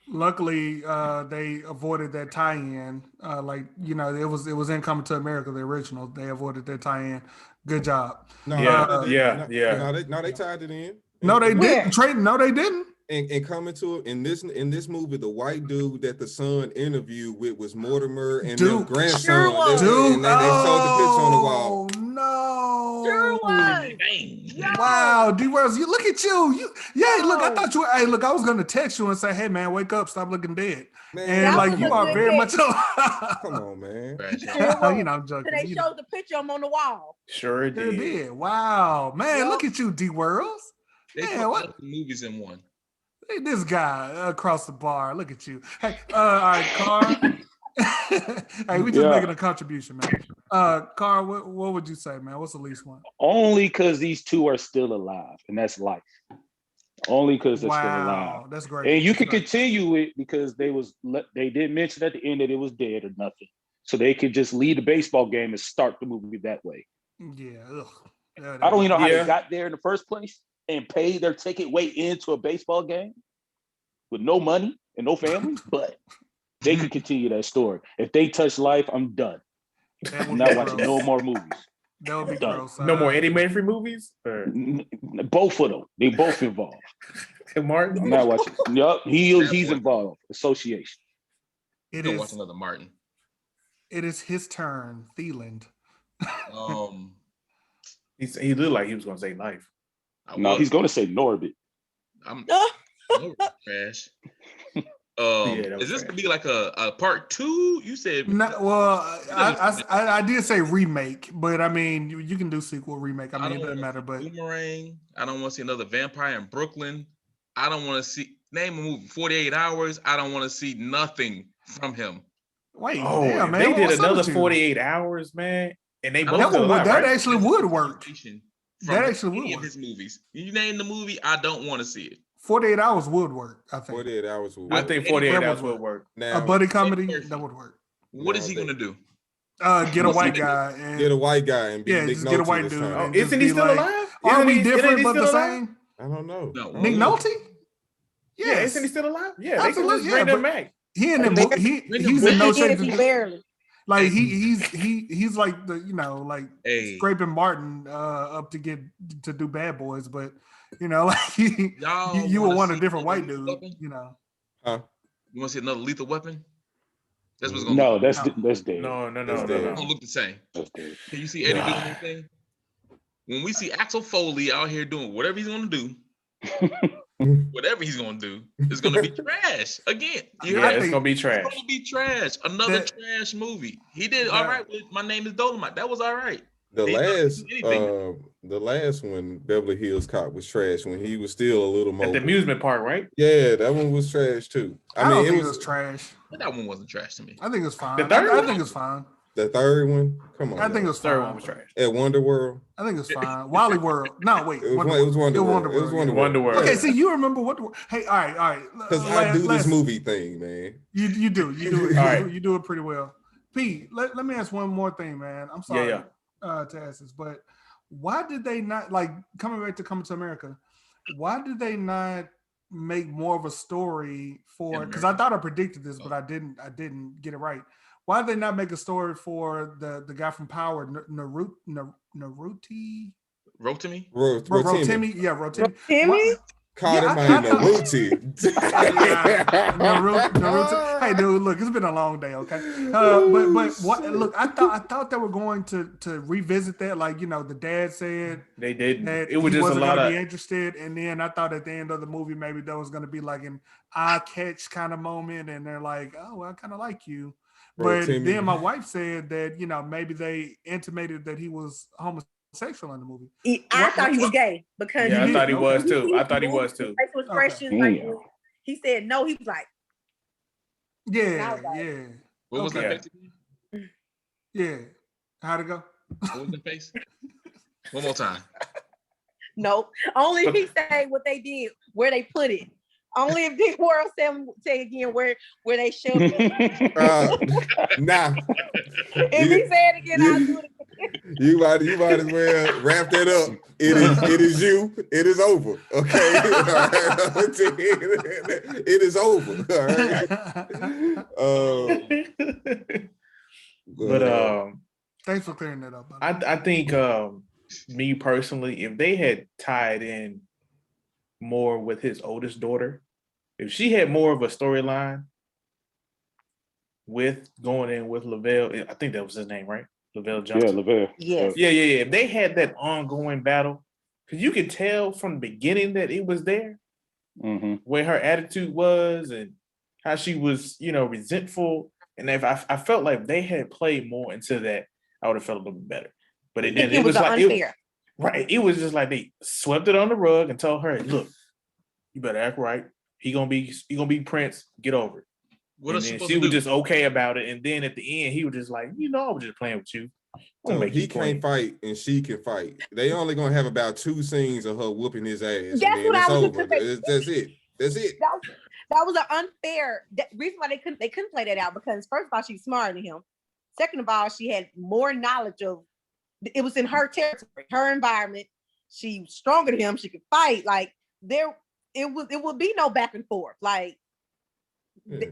Luckily, they avoided that tie-in. Like, you know, it was in Coming to America, the original. They avoided that tie-in. Good job. No, they tied it in. No, they didn't. No, they didn't. And coming to it in this movie, the white dude that the son interviewed with was Mortimer and their grandson. Sure was. And they showed the picture on the wall. No. Sure was. Wow, D-Wells, you look at you. Look, I thought you. Hey, look, I was gonna text you and say, hey man, wake up, stop looking dead. Man, and like, you are very much. Come on, man. You know, I'm joking. They showed the picture of him on the wall. Sure did. Wow, man, look at you, D-Worlds. They put what movies in one. Hey, this guy across the bar. Look at you. Hey, all right, Carl. Hey, we just making a contribution, man. Carl, what would you say, man? What's the least one? Only because these two are still alive, and that's life. Only because they're still alive. That's great. And you can continue it because they didn't mention at the end that it was dead or nothing. So they could just leave the baseball game and start the movie that way. Yeah. I don't even know how they got there in the first place and paid their ticket way into a baseball game with no money and no family, but they could continue that story. If they touch life, I'm done. I'm not watching no more movies. That would be gross. No more Eddie Murphy movies? Both of them. They both involved. Martin? I'm not watching. Yup, he's involved. Association. Don't watch another Martin. It is his turn, Thieland. He looked like he was going to say life. No, he's going to say Norbit. I'm trash. Is this gonna be like a part 2? You said no. Well, I did say remake, but I mean you can do sequel, remake. I mean, it doesn't matter. But Boomerang. I don't want to see another Vampire in Brooklyn. I don't want to see name a movie 48 Hours. I don't want to see nothing from him. Wait, damn, man, they did another 48 Hours, man, and they both that actually would work. That actually would work. His movies. You name the movie, I don't want to see it. 48 Hours would work, I think. 48 Hours would work. I think 48 Hours would work. Now, a buddy comedy, that would work. What is he going to do? Get a white guy. And, get a white guy and be Nick just Nolte get a white dude. Isn't he still alive? Are we different but the same? I don't know. No. Nick Nolte? Yeah, isn't he still alive? Yeah, absolutely. They can just bring him back. He in the movie. He's in No Shave. Like he's like the like Hey, scraping Martin up to do Bad Boys, but like you would want a different white dude, weapon? Huh? You want to see another lethal weapon? That's what's gonna No, look. that's dead. No. That's dead. It's gonna look the same. That's dead. Can you see Eddie doing anything? When we see Axel Foley out here doing whatever he's gonna do, whatever he's gonna do, it's gonna be trash again. It's gonna be trash. It's gonna be trash. Another trash movie. He did all right with My Name Is Dolomite. That was all right. The last one, Beverly Hills Cop, was trash when he was still a little mobile. At the amusement park, right? Yeah, that one was trash too. I don't think it was trash. But that one wasn't trash to me. I think it's fine. The third I one? think it's fine. The third one, come on. I think it was fine. Third one was trash. At Wonder World. I think it's fine. Wally World. No, wait. It was Wonder World. Okay, see, you remember what? Hey, all right. Because I do this movie thing, man. You do it. All right. You do it pretty well. Pete, let me ask one more thing, man. I'm sorry to ask this, but why did they not, like, coming to America? Why did they not make more of a story for? Because I thought I predicted this, but I didn't get it right. Why did they not make a story for the guy from Power, Rotimi? Yeah, Rotimi. Caught him by Naruto. Naruto. Hey, dude, look, it's been a long day, okay? But what? Look, I thought they were going to revisit that. Like, the dad said they didn't. That it was he just wasn't a lot gonna of be interested, and then I thought at the end of the movie maybe there was going to be like an eye catch kind of moment, and they're like, "Oh, I kind of like you." But then my wife said that maybe they intimated that he was homosexual in the movie. I thought he was gay because I thought he was too. I thought he was too. Facial expressions, like he said no. He was like, yeah. What was that face again? Yeah, how'd it go? What was the face? One more time. No, only if he say what they did, where they put it. Only if Dick World say again where they shoved it. Nah. If he say it again, I'll do it again. You might as well wrap that up. It is you. It is over. Okay. It is over. All right. But thanks for clearing that up. I think me personally, if they had tied in more with his oldest daughter, if she had more of a storyline with going in with Lavelle, I think that was his name, right? Lavelle Johnson. Yeah, Lavelle. Yes. Yeah. If they had that ongoing battle, because you could tell from the beginning that it was there, where her attitude was and how she was, resentful. And if I felt like they had played more into that, I would have felt a little bit better. But it was like unfair. It was just like they swept it on the rug and told her, "Look, you better act right. He gonna be Prince. Get over it." And then she was just okay about it. And then at the end, he was just like, I was just playing with you. He can't fight and she can fight. They only gonna have about 2 scenes of her whooping his ass. That's what I was over. That's it. That was an unfair reason why they couldn't play that out, because first of all, she's smarter than him. Second of all, she had more knowledge of it was in her territory, her environment. She was stronger than him. She could fight. Like it would be no back and forth. Like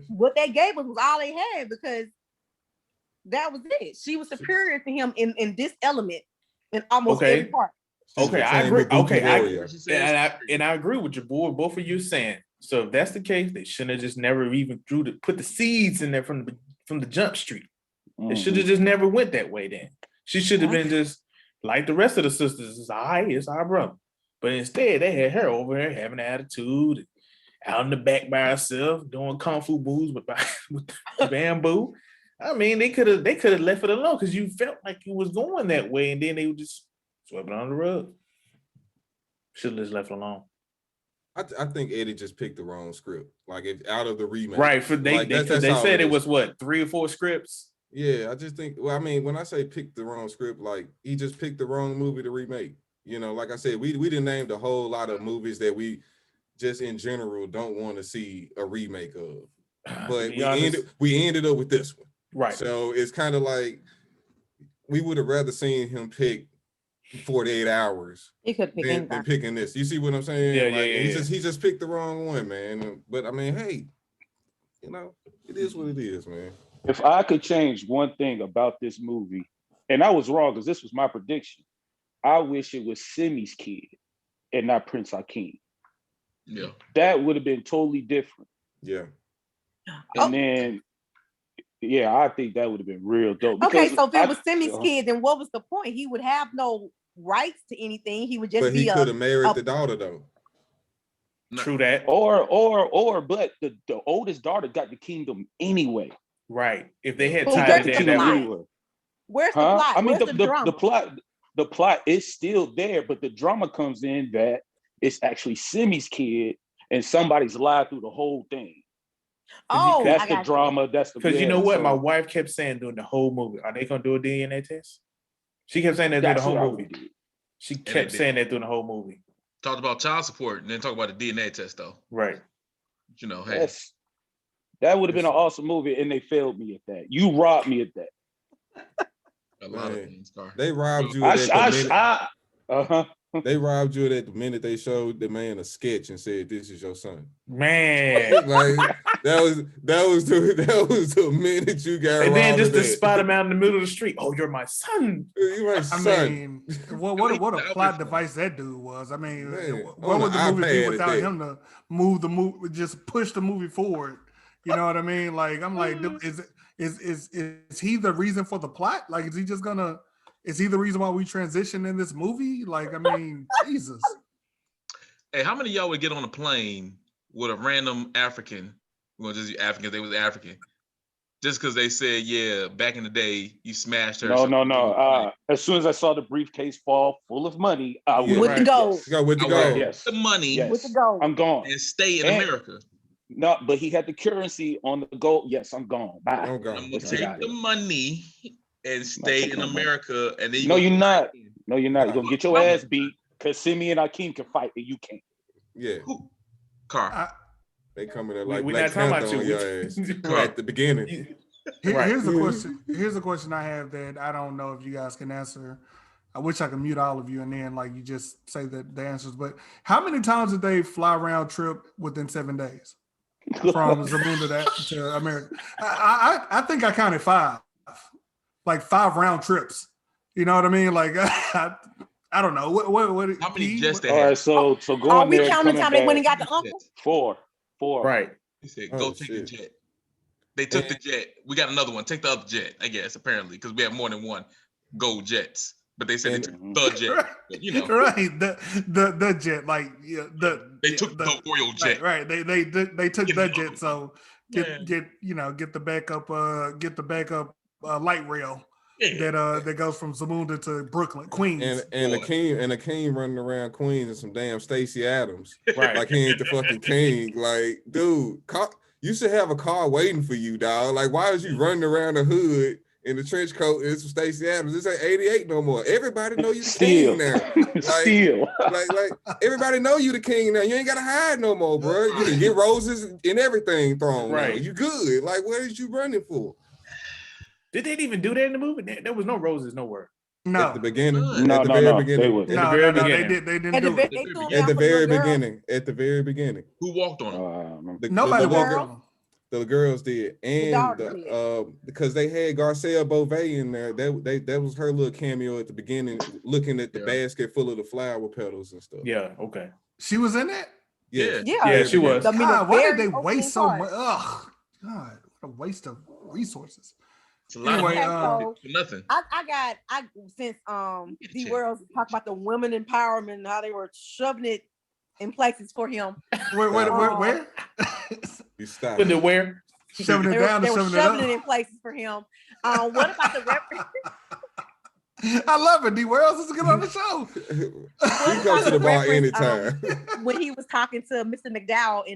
what they gave us was all they had, because that was it. She was superior to him in this element in almost every part. Okay, I agree. And I agree with you, boy. Both of you saying. So if that's the case, they shouldn't have just never even put the seeds in there from the jump street. It should have just never went that way then. She should have been just like the rest of the sisters. It's our brother. But instead, they had her over there having an attitude, out in the back by herself, doing kung fu moves with the bamboo. I mean, they could have left it alone, because you felt like it was going that way, and then they would just sweep it on the rug. Should have just left it alone. I think Eddie just picked the wrong script. Like, if out of the remake, right? They said it was what, 3 or 4 scripts. Yeah, I just think. Well, I mean, when I say pick the wrong script, like he just picked the wrong movie to remake. Like I said, we didn't name a whole lot of movies that we just in general don't want to see a remake of. But we ended up with this one. Right. So it's kind of like we would have rather seen him pick 48 Hours than picking this. You see what I'm saying? Yeah. He just picked the wrong one, man. But I mean, hey, it is what it is, man. If I could change one thing about this movie, and I was wrong because this was my prediction, I wish it was Simi's kid and not Prince Hakeem. Yeah. That would have been totally different. Yeah. And then, yeah, I think that would have been real dope. Okay, so if it was Simi's kid, then what was the point? He would have no rights to anything. He would just But be he could have married the daughter though. True that. But the oldest daughter got the kingdom anyway. Right. If they had Who tied got it the in kingdom that way. anyway? Where's the plot? I mean, Where's the drama? the plot is still there, but the drama comes in that it's actually Simi's kid and somebody's lied through the whole thing. Oh, that's the drama. That's the because you know what? My wife kept saying during the whole movie, are they gonna do a DNA test? She kept saying that through the whole movie. She kept saying that through the whole movie. Talked about child support and then talk about the DNA test though. Right. You know, hey. That would have been an awesome movie, and they failed me at that. You robbed me at that. A lot of things, Car. They robbed you at the minute. They robbed you at the minute they showed the man a sketch and said, "This is your son." Man, like that was the minute you got. And then just to spot him out in the middle of the street. Oh, you're my son. You're my son. I mean, what a plot device that dude was. I mean, what would the movie be without him to move the movie, just push the movie forward? You know what I mean? Like, I'm like, is he the reason for the plot? Like, is he the reason why we transition in this movie? Like, I mean, Jesus. Hey, how many of y'all would get on a plane with a random African? Well, just Africans, they was African. Just because they said, yeah, back in the day, you smashed her. No. As soon as I saw the briefcase fall full of money, I would. With the gold. With the gold. Yes. The money. Yes. With the gold. I'm gone. And stay in America. No, but he had the currency on the gold. Yes, I'm gone. Bye. I'm gone. I'm going to take the money and stay in America. And then you're not. No, you're not. You're going to get your ass beat because Simi and Akeem can fight and you can't. Yeah. Car. They come in there like Black Panther on your ass at the beginning. Here's a question. Here's a question I have that I don't know if you guys can answer. I wish I could mute all of you and then like you just say the answers. But how many times did they fly round trip within 7 days from Zamunda to America? I think I counted 5, like 5 round trips. You know what I mean? Like I don't know what. How many jets they had? All right, so going are we there. Counting time they went and got the uncle? 4. Right. He said, "Go take the jet." They took the jet. We got another one. Take the other jet, I guess. Apparently, because we have more than one gold jets. But they said they took the jet. But, you know, right? The jet, like they took the royal jet. Right. They took the jet. So get the backup light rail. Yeah. That goes from Zamunda to Brooklyn, Queens, and Akeem running around Queens and some damn Stacey Adams, right? Like he ain't the fucking king. Like, dude, you should have a car waiting for you, dog. Like, why is you running around the hood in the trench coat? It's some Stacey Adams. This ain't 88 no more. Everybody know you the king now. Like everybody know you the king now. You ain't gotta hide no more, bro. You can get roses and everything thrown. Right, now. You good. Like, what is you running for? Did they even do that in the movie? There was no roses nowhere. No. At the beginning. No, at the very beginning. They didn't do it. At the very beginning. At the very beginning. Who walked on them? Nobody walked on them. The girls did. And because they had Garcelle Beauvais in there. That was her little cameo at the beginning, looking at the basket full of the flower petals and stuff. Yeah, okay. She was in it? Yeah, she was. God, why did they waste so much? Ugh, God, what a waste of resources. It's a lot of nothing. Since D World talked about the women empowerment and how they were shoving it in places for him. Where? You stop. Put it where? Shoving it down and shoving it up. Shoving it in places for him. What about the reference? I love it. D World is get on the show. You come to the bar anytime. When he was talking to Mr. McDowell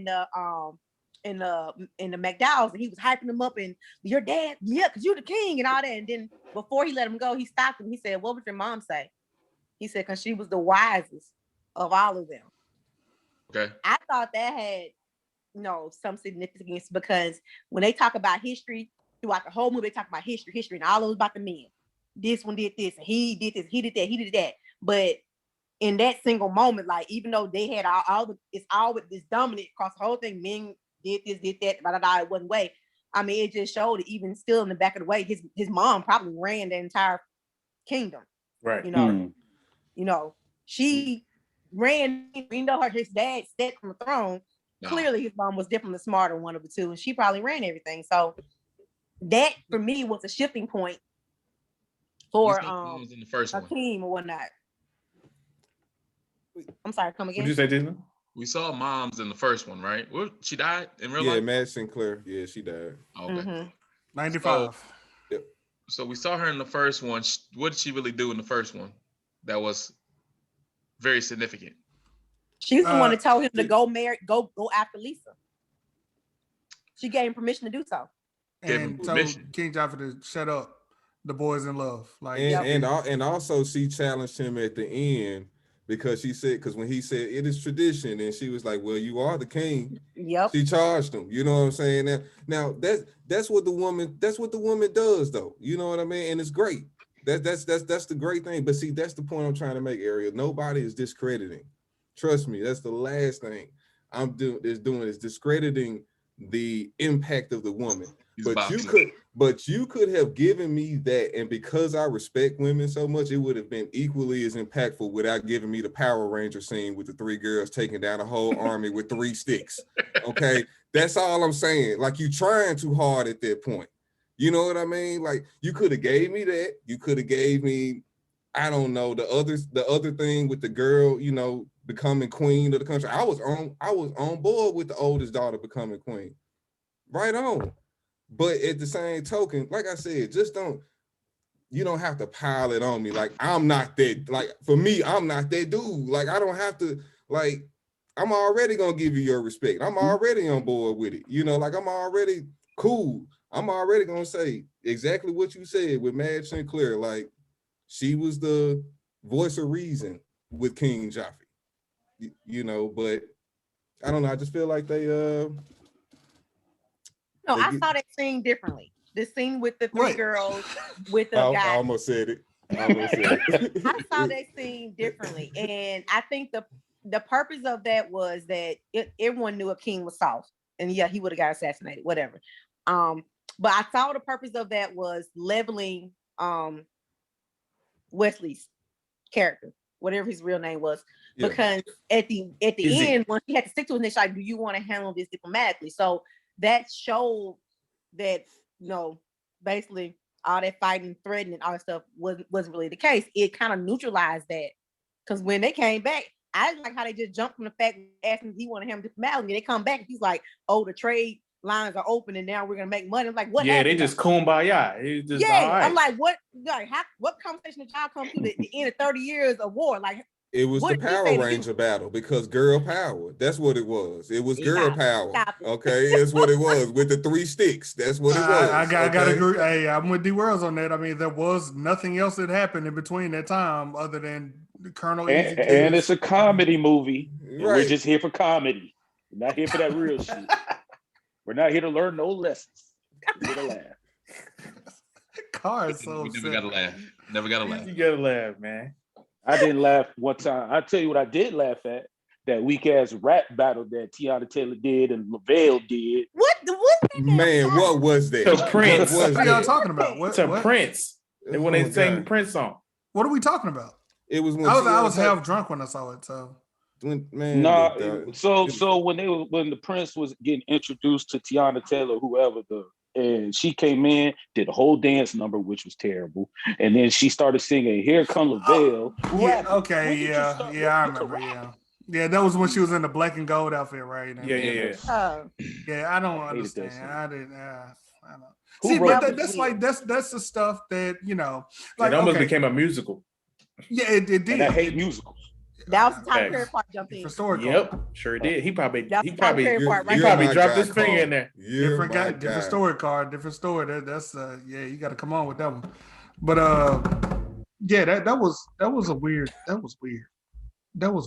in the McDowell's, and he was hyping him up, and your dad, yeah, because you're the king and all that. And then before he let him go, he stopped him. He said, "What would your mom say?" He said, "Because she was the wisest of all of them." Okay. I thought that had some significance, because when they talk about history throughout the whole movie, they talk about history, and all it was about the men. This one did this, and he did this, he did that, he did that. But in that single moment, like, even though they had all it's dominant across the whole thing, men did this, did that, blah, blah, blah, it wasn't way. I mean, it just showed it, even still in the back of the way, his mom probably ran the entire kingdom. Right. You know, she ran, even though his dad sat on the throne. No. Clearly his mom was definitely the smarter one of the two, and she probably ran everything. So that for me was a shifting point for in the first one. team or whatnot. I'm sorry, come again. What did you say, Disney? We saw moms in the first one, right? She died in real life? Yeah, Madge Sinclair. Yeah, she died. Okay. 95. So we saw her in the first one. What did she really do in the first one that was very significant? She's the one that told him to go after Lisa. She gave him permission to do so. And told King Joffrey to shut up. The boys in love. Like and also she challenged him at the end because when he said it is tradition, and she was like, well, you are the king. Yep. She charged him. You know what I'm saying? Now that's what the woman does, though. You know what I mean? And it's great. That's the great thing. But see, that's the point I'm trying to make, Ariel. Nobody is discrediting. Trust me, that's the last thing I'm doing is discrediting the impact of the woman. But you could have given me that, and because I respect women so much, it would have been equally as impactful without giving me the Power Ranger scene with the 3 girls taking down a whole army with 3 sticks. Okay, that's all I'm saying. Like, you trying too hard at that point. You know what I mean? Like, you could have gave me that. You could have gave me, I don't know, the other thing with the girl, you know, becoming queen of the country. I was on board with the oldest daughter becoming queen. Right on. But at the same token, like I said, you don't have to pile it on me. Like, I'm not that, like, for me, I'm not that dude. Like, I don't have to, like, I'm already gonna give you your respect. I'm already on board with it. You know, like, I'm already cool. I'm already gonna say exactly what you said with Madge Sinclair. Like, she was the voice of reason with King Joffrey. You know, but I don't know. I just feel like they I saw that scene differently. The scene with the 3 girls with the guy. I almost said it. I saw that scene differently, and I think the purpose of that was that everyone knew a king was soft, and yeah, he would have got assassinated, whatever. But I saw the purpose of that was leveling Wesly's character, whatever his real name was, because at the end, when she had to stick to it, she's like, "Do you want to handle this diplomatically?" So that showed that, you know, basically all that fighting, threatening, all that stuff wasn't really the case. It kind of neutralized that, because when they came back, I didn't like how they just jumped from the fact asking if he wanted him diplomatically. They come back and he's like, "Oh, the trade lines are open and now we're gonna make money." I'm like, what? Yeah, they just kumbaya. Just, I'm like, what? Like, what conversation did y'all come to the end of 30 years of war? Like, it was the Power Ranger battle, because girl power. That's what it was. It was girl power. Okay, that's what it was with the 3 sticks. That's what it was. I gotta agree. Hey, I'm with D Worlds on that. I mean, there was nothing else that happened in between that time other than the Colonel. And it's a comedy movie. Right. We're just here for comedy. We're not here for that real shit. We're not here to learn no lessons. We're here to laugh. Car is so we never gotta laugh. Never gotta laugh. You gotta laugh, man. I didn't laugh one time. I tell you what I did laugh at. That weak ass rap battle that Tiana Taylor did and LaVelle did. What man, what was that? To Prince. What are y'all talking about? What? Prince. And when they sang the Prince song. What are we talking about? It was when I was half drunk when I saw it. So when the Prince was getting introduced to Tiana Taylor, and she came in, did a whole dance number, which was terrible. And then she started singing, "Here Come LaVelle." I remember. Yeah, that was when she was in the black and gold outfit, right? And yeah, I don't understand. I didn't. I don't. See, but that's the stuff that, you know, like, it almost became a musical. Yeah, it did. And I hate musicals. That was the time Perry Park jumped in. Yep, sure did. He probably dropped his finger in there. Different story, Card. Different story. That's you got to come on with that one. But that was weird. That was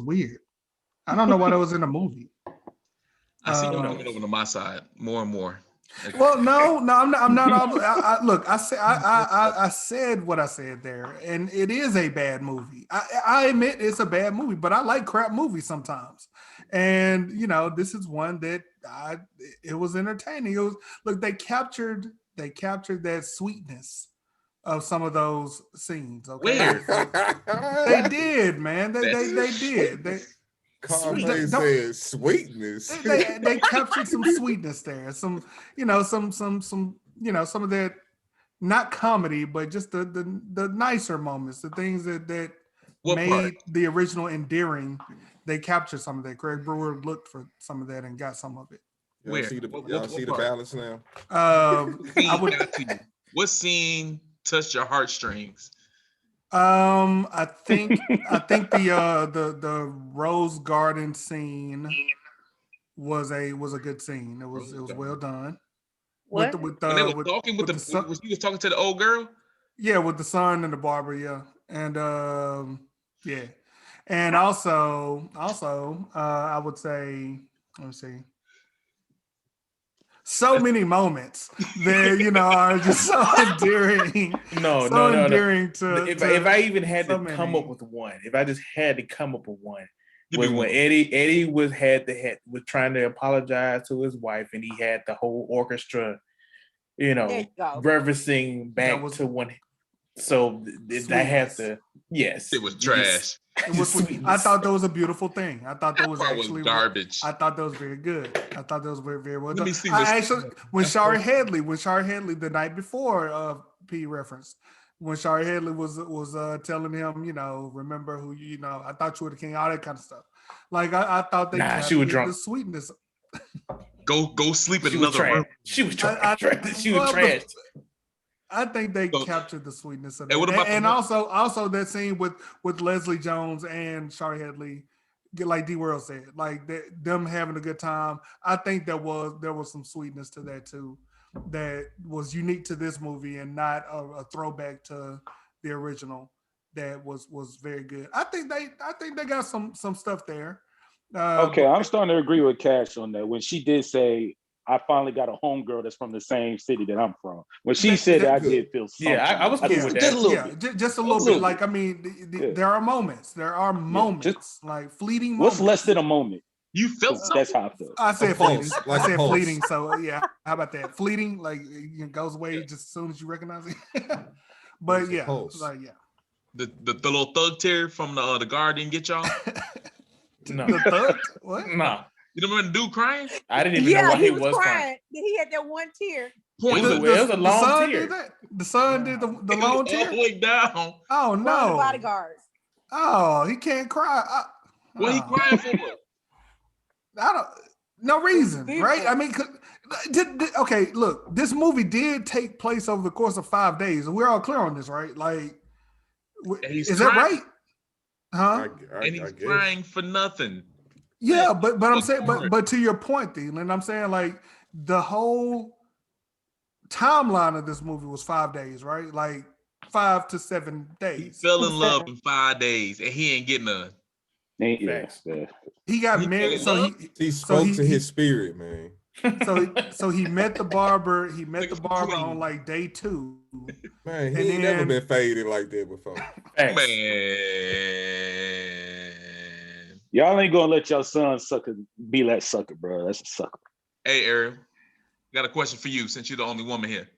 weird. I don't know why that was in the movie. I see you coming over to my side more and more. Well, no, I'm not. Look, I said what I said there, and it is a bad movie. I admit it's a bad movie, but I like crap movies sometimes. And this is one that it was entertaining. It was they captured that sweetness of some of those scenes. Okay, Where? they did, man. They did. Carface said sweetness. They captured some sweetness there. Some some of that, not comedy, but just the nicer moments, the things that What made part? the original endearing. They captured some of that. Craig Brewer looked for some of that and got some of it. Y'all Where? see the, What y'all see the part? balance now? I would. What scene touched your heartstrings? I think the Rose Garden scene was a good scene. It was well done. What? With When they were with, talking with with the son, when she was talking to the old girl? yeah, with the son and the barber, yeah, and yeah, and also I would say, let me see. So many moments that are just so endearing. No. Endearing to If I even had so to come up many. with one, if I just had to come up with one, Give was me when one. Eddie was trying to apologize to his wife, and he had the whole orchestra, There you go. referencing back was to when. So I have to. Yes, It was trash. It was. I thought that was a beautiful thing. I thought that was Part actually garbage. I thought that was very good. I thought that was very, very well Let done. me see I this. actually, when Shari Headley the night before P referenced, when Shari Headley was telling him, remember who I thought you were the king, all that kind of stuff. Like I thought they she was captured drunk. the sweetness. Go sleep in She was another room. trash. She was trash. She was trash. I think they captured the sweetness of that. And what about and also that scene with Leslie Jones and Shari Headley, like D World said, like them having a good time. I think there was some sweetness to that too, that was unique to this movie and not a throwback to the original. That was very good. I think they got some stuff there. Okay, I'm starting to agree with Cash on that. When she did say, I finally got a homegirl that's from the same city that I'm from. When she said that, I did feel something. Yeah, I was cool with that. Just a little bit. Just a little bit. Like, I mean, there are moments. There are moments, like fleeting moments. What's less than a moment? You felt something? That's how I felt. I said fleeting. Like I said pulse. fleeting. So yeah, how about that? Fleeting, like it goes away just as soon as you recognize it. But yeah, like yeah. The little thug tear from the Guardian get y'all? No. The thug? What? No. You remember the dude crying? I didn't even know why he was crying. He had that one tear. It was a long son tear. did that? The son did the long tear? All the way down. Oh One of the no. bodyguards. Oh, he can't cry. What he crying for? No reason, right? I mean, okay, look, this movie did take place over the course of 5 days. We're all clear on this, right? Like, is that right? Huh? And he's crying for nothing. Yeah, but I'm saying, but to your point, Thielen, I'm saying like the whole timeline of this movie was 5 days, right? Like 5 to 7 days. He fell in love in 5 days, and he ain't getting none. Yeah. He got married, so he spoke to his spirit, man. So he met the barber. He met the barber on like day 2. Man, he ain't never been faded like that before. Man, y'all ain't gonna let your son be that sucker, bro. That's a sucker. Hey, Ariel, got a question for you since you're the only woman here.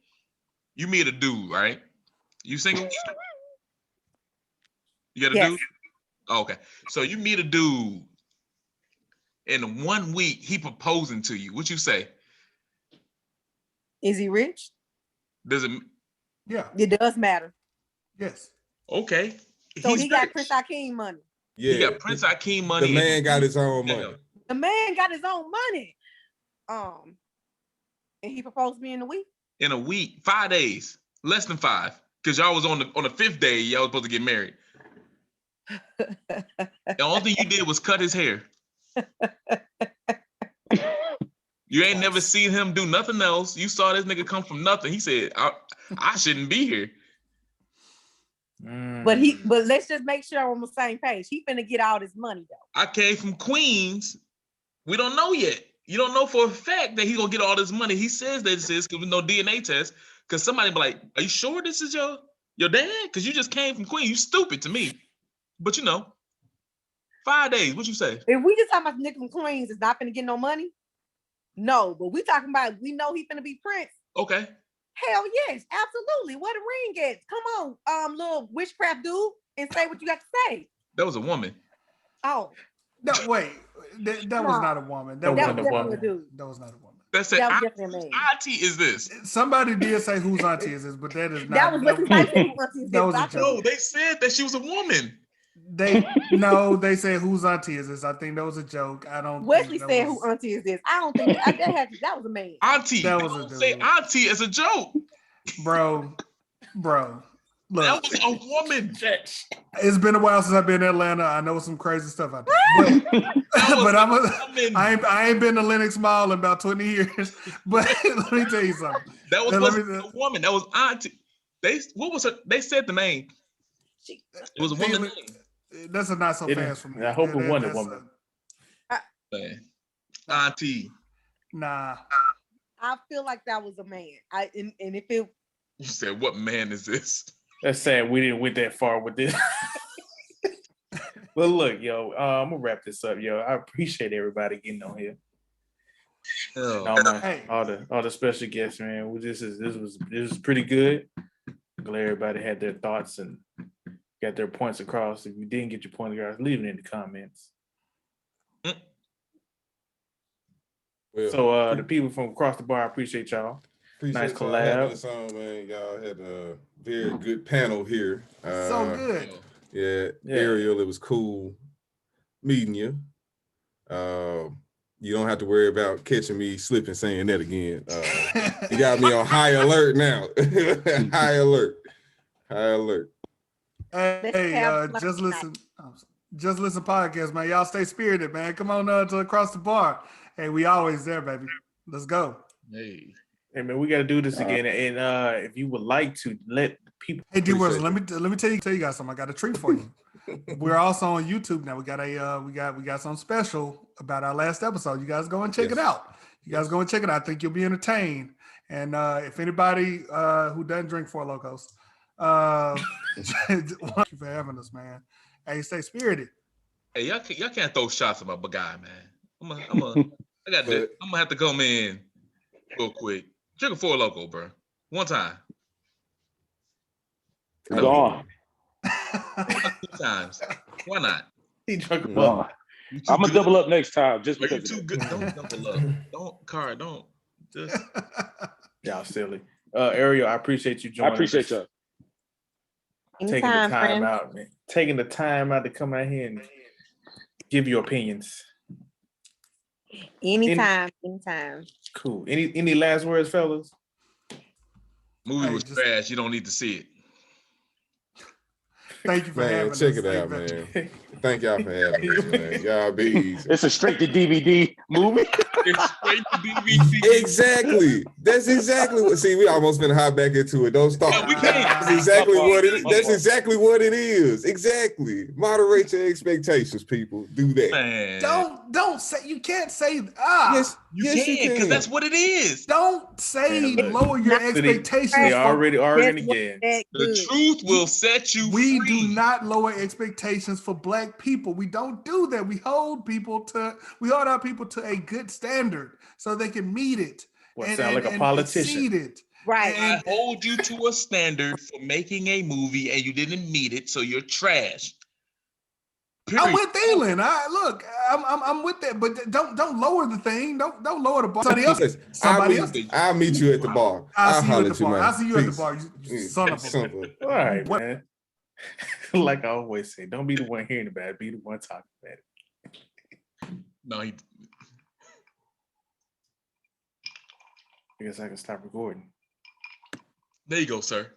You meet a dude, right? You single? You got a dude? Oh, okay. So you meet a dude. In 1 week, he proposing to you. What you say? Is he rich? Does it? Yeah. It does matter. Yes. Okay. So he got Prince Akeem money. Yeah. He got Prince Akeem money. The man got his own money. The man got his own money. And he proposed to me in a week. In a week, 5 days, less than 5, because y'all was on the 5th day. Y'all was supposed to get married. The only thing you did was cut his hair. You ain't never seen him do nothing else. You saw this nigga come from nothing. He said, I shouldn't be here. But let's just make sure we're on the same page. He finna get all this money though. I came from Queens. We don't know yet. You don't know for a fact that he's gonna get all this money. He says that this is because with no DNA test. Because somebody be like, are you sure this is your dad? Because you just came from Queens. You stupid to me. But you know. 5 days. What you say? If we just talking about niggas and queens, is not finna get no money. No, but we talking about we know he finna be Prince. Okay. Hell yes, absolutely. Where the ring at? Come on, little witchcraft dude, and say what you got to say. That was a woman. Oh, No, wait, that was not a woman. That That was wasn't a not woman. Dude. That was not a woman. That said, That was auntie, definitely a man. auntie is this? Somebody did say whose auntie is this, but that is not. That was Wesly Snipes who auntie is that this. was a I joke. No, they said that she was a woman. They said whose auntie is this. I think that was a joke. I don't. Wesley think said was, who auntie is this. I don't think that was a man. Auntie. That was a Don't say dude. auntie as a joke. bro. Look, That was a woman. it's been a while since I've been in Atlanta. I know some crazy stuff out there, but I ain't been to Lenox Mall in about 20 years. But let me tell you something. That was a woman. That was auntie. What was her? They said the name. It was a woman name. That's a not so fast for me. I hope it wasn't a woman. Auntie. Nah. I feel like that was a man. And if it. You said, what man is this? That's sad. We didn't went that far with this. Well, look, yo, I'm gonna wrap this up, yo. I appreciate everybody getting on here. All the special guests, man. This was pretty good. Glad everybody had their thoughts and got their points across. If you didn't get your point across, leave it in the comments. Well, so the people from across the bar, I appreciate y'all. Nice collab. Us on, man. Y'all had a very good panel here. So good. Yeah, Ariel, it was cool meeting you. You don't have to worry about catching me slipping saying that again. You got me on high alert now. High alert. Hey, just listen podcast, man. Y'all stay spirited, man. Come on to across the bar. Hey, we always there, baby. Let's go. Hey man, we got to do this again. And if you would like to let people, hey D-Word, let me tell you guys something. I got a treat for you. We're also on YouTube now. We got something special about our last episode. You guys go and check it out. I think you'll be entertained. And if anybody who doesn't drink Four Locos, thank you for having us, man. Hey, stay spirited. Hey, y'all can't throw shots at my guy, man. I'm gonna have to come in real quick. Drink a Four Loco, bro. One time. Gone. 2 times. Why not? He drunk a bottle. I'm gonna double up next time just Are you because. too good? Don't double up. Don't. Just. Y'all silly. Ariel, I appreciate you joining. I appreciate y'all. Taking the time out, man. Taking the time out to come out here and give your opinions. Anytime. Cool. Any last words, fellas? Movie was trash. You don't need to see it. Thank you for having us. Check it out, man. Thank y'all for having us, man. Y'all be easy. It's a straight to DVD movie. It's straight to DVD. Exactly. That's exactly what. See, we almost been hop back into it. Don't stop. Yeah, we can't. That's exactly what it is. That's exactly what it is. Exactly. Moderate your expectations, people. Do that. Man. Don't say. You can't say. Yes, you can because that's what it is. Don't say lower your expectations. They already arguing again. The truth will set you We free. do not lower expectations for Black people. We don't do that. We hold our people to a good standard so they can meet it. Sound like a politician. It. Right. I hold you to a standard for making a movie and you didn't meet it, so you're trash. Period. I'm with Thielen. I'm with that, but don't lower the thing. Don't lower the bar. Somebody else. I'll meet you at the bar. I'll see you at the bar. You son of a. All right, man. Like I always say, don't be the one hearing about it. Be the one talking about it. No, I guess I can stop recording. There you go, sir.